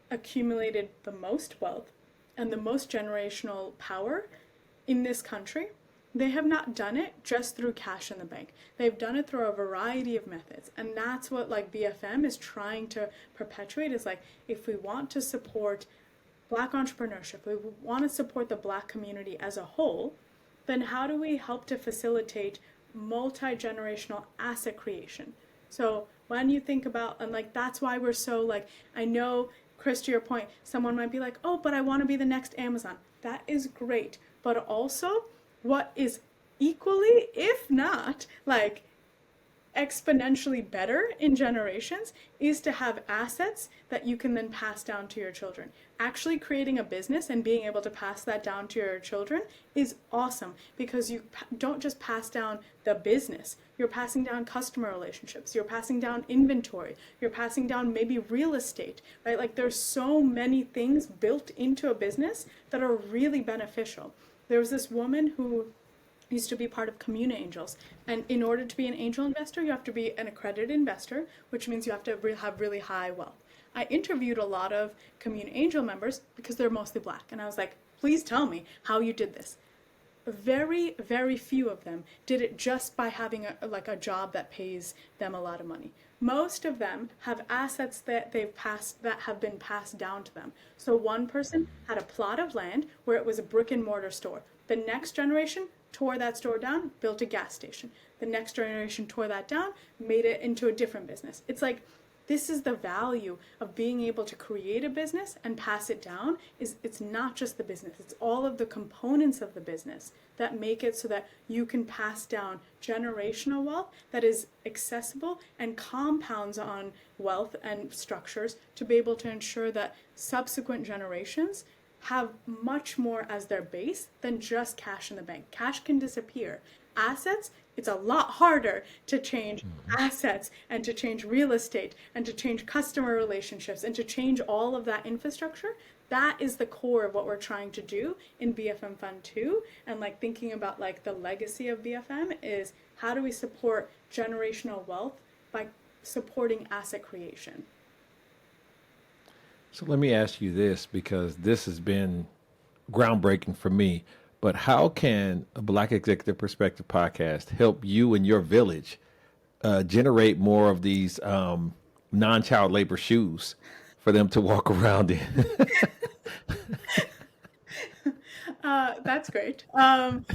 accumulated the most wealth and the most generational power in this country, they have not done it just through cash in the bank. They've done it through a variety of methods. And that's what like BFM is trying to perpetuate, is like, if we want to support Black entrepreneurship, we want to support the Black community as a whole, then how do we help to facilitate multi-generational asset creation? So when you think about, and like, that's why we're so like, I know, Chris, to your point, someone might be like, oh, but I want to be the next Amazon. That is great. But also, what is equally, if not like exponentially better in generations, is to have assets that you can then pass down to your children. Actually creating a business and being able to pass that down to your children is awesome, because you don't just pass down the business, you're passing down customer relationships, you're passing down inventory, you're passing down maybe real estate, right? Like, there's so many things built into a business that are really beneficial. There was this woman who used to be part of Commune Angels, and in order to be an angel investor, you have to be an accredited investor, which means you have to have really high wealth. I interviewed a lot of Commune Angel members because they're mostly Black, and I was like, please tell me how you did this. Very, very few of them did it just by having a job that pays them a lot of money. Most of them have assets that have been passed down to them. So one person had a plot of land where it was a brick and mortar store. The next generation tore that store down, built a gas station. The next generation tore that down, made it into a different business. It's like, this is the value of being able to create a business and pass it down. It's not just the business, it's all of the components of the business that make it so that you can pass down generational wealth that is accessible and compounds on wealth and structures to be able to ensure that subsequent generations have much more as their base than just cash in the bank. Cash can disappear. Assets, it's a lot harder to change assets and to change real estate and to change customer relationships and to change all of that infrastructure. That is the core of what we're trying to do in BFM Fund 2. And like, thinking about like the legacy of BFM is, how do we support generational wealth by supporting asset creation? So let me ask you this, because this has been groundbreaking for me, but how can a Black Executive Perspective podcast help you and your village generate more of these non-child labor shoes for them to walk around in? That's great. And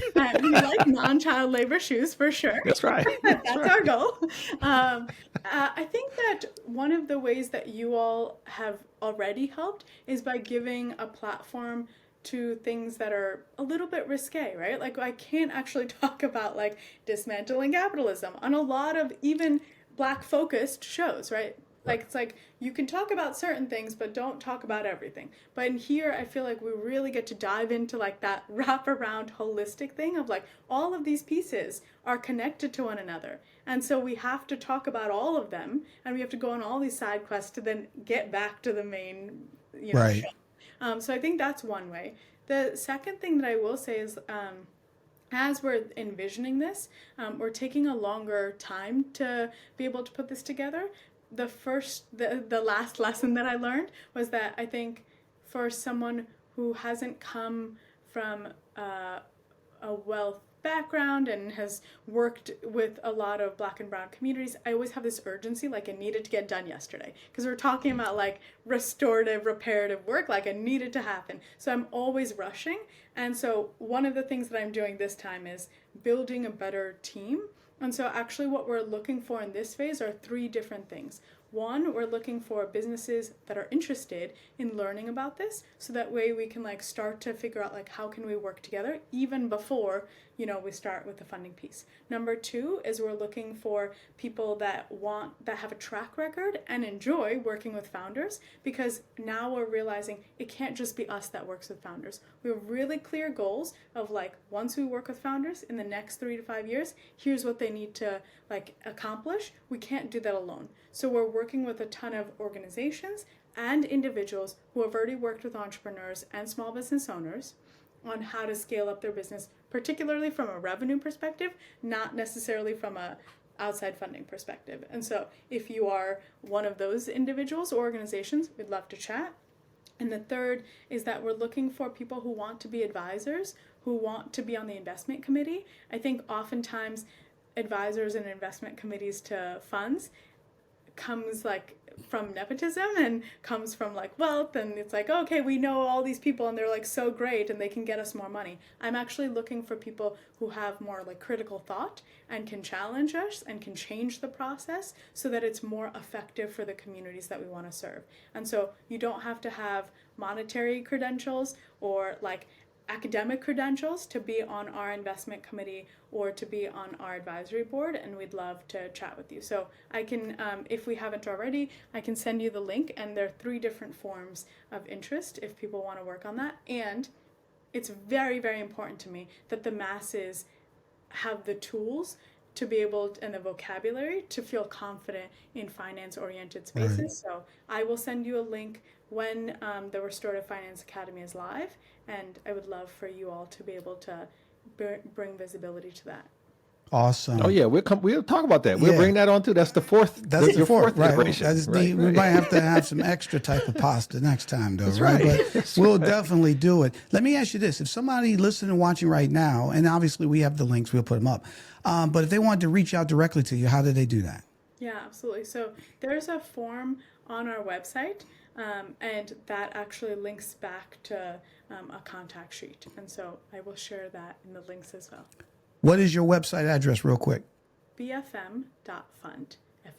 we like non-child labor shoes for sure. That's right. That's That's right. our goal. I think that one of the ways that you all have already helped is by giving a platform to things that are a little bit risque, right? Like I can't actually talk about like dismantling capitalism on a lot of even black focused shows, right? Like it's like you can talk about certain things, but don't talk about everything. But in here, I feel like we really get to dive into like that wraparound holistic thing of like all of these pieces are connected to one another. And so we have to talk about all of them and we have to go on all these side quests to then get back to the main, Right. show. So I think that's one way. The second thing that I will say is as we're envisioning this, we're taking a longer time to be able to put this together. The last lesson that I learned was that I think for someone who hasn't come from a wealth background and has worked with a lot of black and brown communities, I always have this urgency, like it needed to get done yesterday. Because we're talking about like restorative, reparative work, like it needed to happen. So I'm always rushing. And so one of the things that I'm doing this time is building a better team. And so actually what we're looking for in this phase are three different things. One, we're looking for businesses that are interested in learning about this, so that way we can like start to figure out like how can we work together even before, we start with the funding piece. Number two is we're looking for people that have a track record and enjoy working with founders, because now we're realizing it can't just be us that works with founders. We have really clear goals of like, once we work with founders in the next 3 to 5 years, here's what they need to like accomplish. We can't do that alone. So we're working with a ton of organizations and individuals who have already worked with entrepreneurs and small business owners on how to scale up their business, particularly from a revenue perspective, not necessarily from a outside funding perspective. And so if you are one of those individuals or organizations, we'd love to chat. And the third is that we're looking for people who want to be advisors, who want to be on the investment committee. I think oftentimes advisors and investment committees to funds comes like from nepotism and comes from like wealth, and it's like, okay, we know all these people and they're like so great and they can get us more money. I'm actually looking for people who have more like critical thought and can challenge us and can change the process so that it's more effective for the communities that we want to serve. And so you don't have to have monetary credentials or like academic credentials to be on our investment committee or to be on our advisory board, and we'd love to chat with you. So I can, if we haven't already, I can send you the link, and there are 3 different forms of interest if people want to work on that. And it's very, very important to me that the masses have the tools to be able and the vocabulary to feel confident in finance-oriented spaces. Right. So I will send you a link when the Restorative Finance Academy is live, and I would love for you all to be able to bring visibility to that. Awesome. Oh yeah, we'll talk about that. We'll bring that on too. That's the fourth. That's the fourth, right? Iteration. We might have to have some extra type of pasta next time, though, right? But we'll definitely do it. Let me ask you this: if somebody listening and watching right now, and obviously we have the links, we'll put them up. But if they wanted to reach out directly to you, how do they do that? Yeah, absolutely. So there's a form on our website, and that actually links back to a contact sheet. And so I will share that in the links as well. What is your website address real quick? BFM.fund.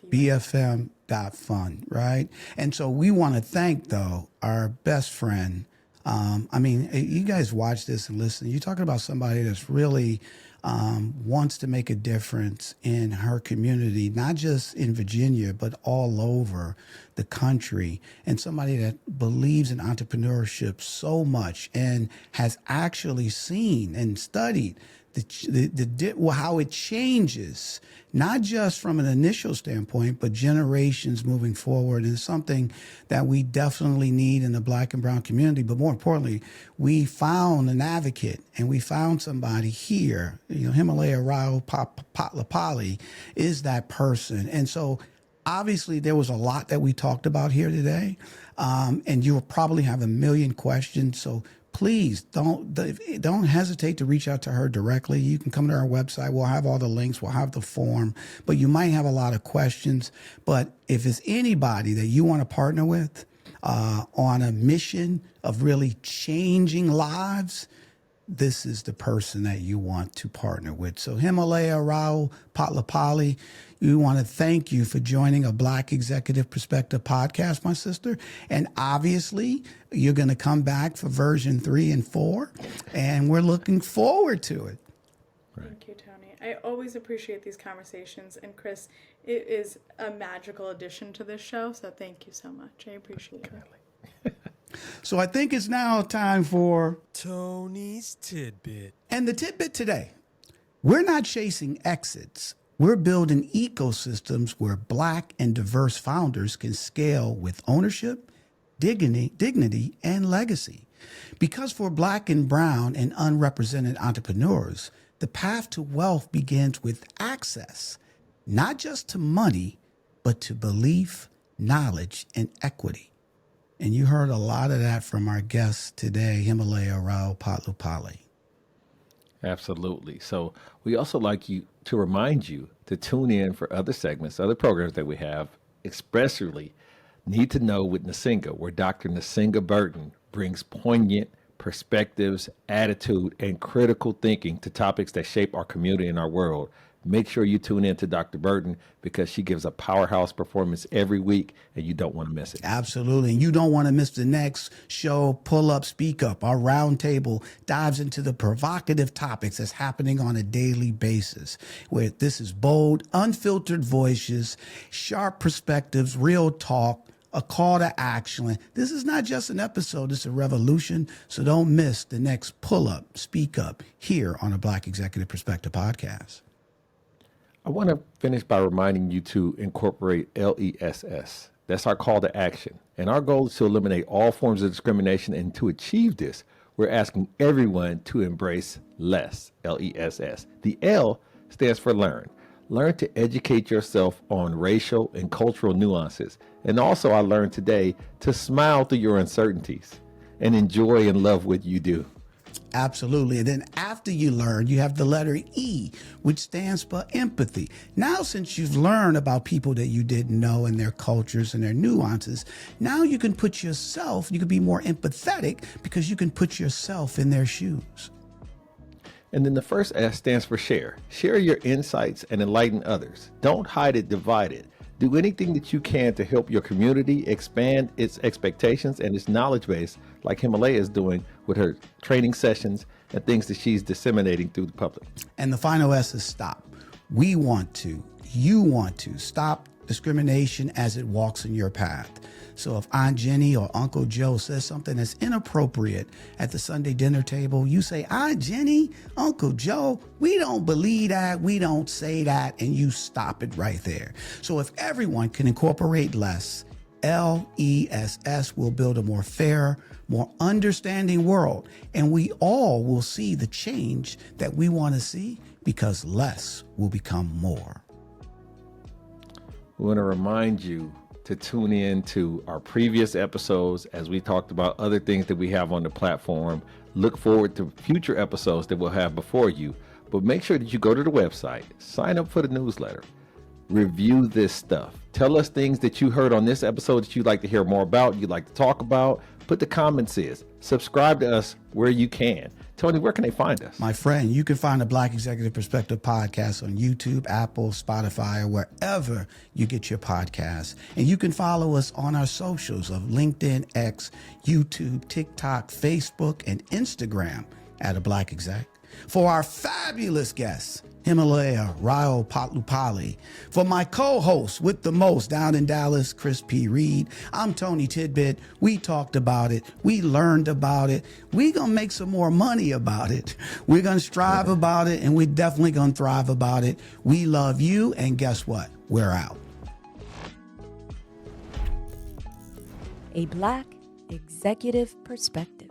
BFM.fund, right? And so we want to thank, though, our best friend. You guys watch this and listen. You're talking about somebody that's really wants to make a difference in her community, not just in Virginia, but all over the country, and somebody that believes in entrepreneurship so much and has actually seen and studied how it changes, not just from an initial standpoint, but generations moving forward. And it's something that we definitely need in the Black and brown community. But more importantly, we found an advocate, and we found somebody here. Himalaya Rao-Potlapally is that person. And so obviously there was a lot that we talked about here today, and you'll probably have a million questions. So please don't hesitate to reach out to her directly. You can come to our website. We'll have all the links. We'll have the form. But you might have a lot of questions. But if it's anybody that you want to partner with on a mission of really changing lives, this is the person that you want to partner with. So Himalaya Rao-Potlapally, we want to thank you for joining a Black Executive Perspective podcast, my sister. And obviously, you're going to come back for version 3 and 4, and we're looking forward to it. Thank you, Tony. I always appreciate these conversations. And Chris, it is a magical addition to this show. So thank you so much. I appreciate it. So I think it's now time for Tony's Tidbit. And the tidbit today. We're not chasing exits. We're building ecosystems where Black and diverse founders can scale with ownership, dignity, and legacy. Because for Black and brown and unrepresented entrepreneurs, the path to wealth begins with access, not just to money, but to belief, knowledge, and equity. And you heard a lot of that from our guest today, Himalaya Rao-Potlapally. Absolutely. So we also like you to remind you to tune in for other segments, other programs that we have, especially Need to Know with Nsinga, where Dr. Nsinga Burton brings poignant perspectives, attitude, and critical thinking to topics that shape our community and our world. Make sure you tune in to Dr. Burton because she gives a powerhouse performance every week and you don't want to miss it. Absolutely. And you don't want to miss the next show, Pull Up, Speak Up. Our roundtable dives into the provocative topics that's happening on a daily basis, where this is bold, unfiltered voices, sharp perspectives, real talk, a call to action. This is not just an episode, it's a revolution. So don't miss the next Pull Up, Speak Up here on a Black Executive Perspective podcast. I want to finish by reminding you to incorporate LESS. That's our call to action. And our goal is to eliminate all forms of discrimination. And to achieve this, we're asking everyone to embrace less, LESS. The L stands for learn. Learn to educate yourself on racial and cultural nuances. And also, I learned today to smile through your uncertainties and enjoy and love what you do. Absolutely. And then after you learn, you have the letter E, which stands for empathy. Now, since you've learned about people that you didn't know and their cultures and their nuances, now you can put yourself, you can be more empathetic because you can put yourself in their shoes. And then the first S stands for share. Share your insights and enlighten others. Don't hide it, divide it. Do anything that you can to help your community expand its expectations and its knowledge base, like Himalaya is doing with her training sessions and things that she's disseminating through the public. And the final S is stop. We want to, you want to stop discrimination as it walks in your path. So if Aunt Jenny or Uncle Joe says something that's inappropriate at the Sunday dinner table, you say, Aunt Jenny, Uncle Joe, we don't believe that, we don't say that, and you stop it right there. So if everyone can incorporate less, LESS will build a more fair, more understanding world, and we all will see the change that we want to see because less will become more. We want to remind you to tune in to our previous episodes as we talked about other things that we have on the platform. Look forward to future episodes that we'll have before you, but make sure that you go to the website, sign up for the newsletter, review this stuff. Tell us things that you heard on this episode that you'd like to hear more about, you'd like to talk about. Put the comments in. Subscribe to us where you can. Tony, where can they find us? My friend, you can find the Black Executive Perspective podcast on YouTube, Apple, Spotify, or wherever you get your podcasts. And you can follow us on our socials of LinkedIn, X, YouTube, TikTok, Facebook, and Instagram at a Black Exec. For our fabulous guests, Himalaya Rao-Potlapally. For my co-host with the most down in Dallas, Chris P. Reed, I'm Tony Tidbit. We talked about it. We learned about it. We're going to make some more money about it. We're going to strive about it, and we're definitely going to thrive about it. We love you, and guess what? We're out. A Black Executive Perspective.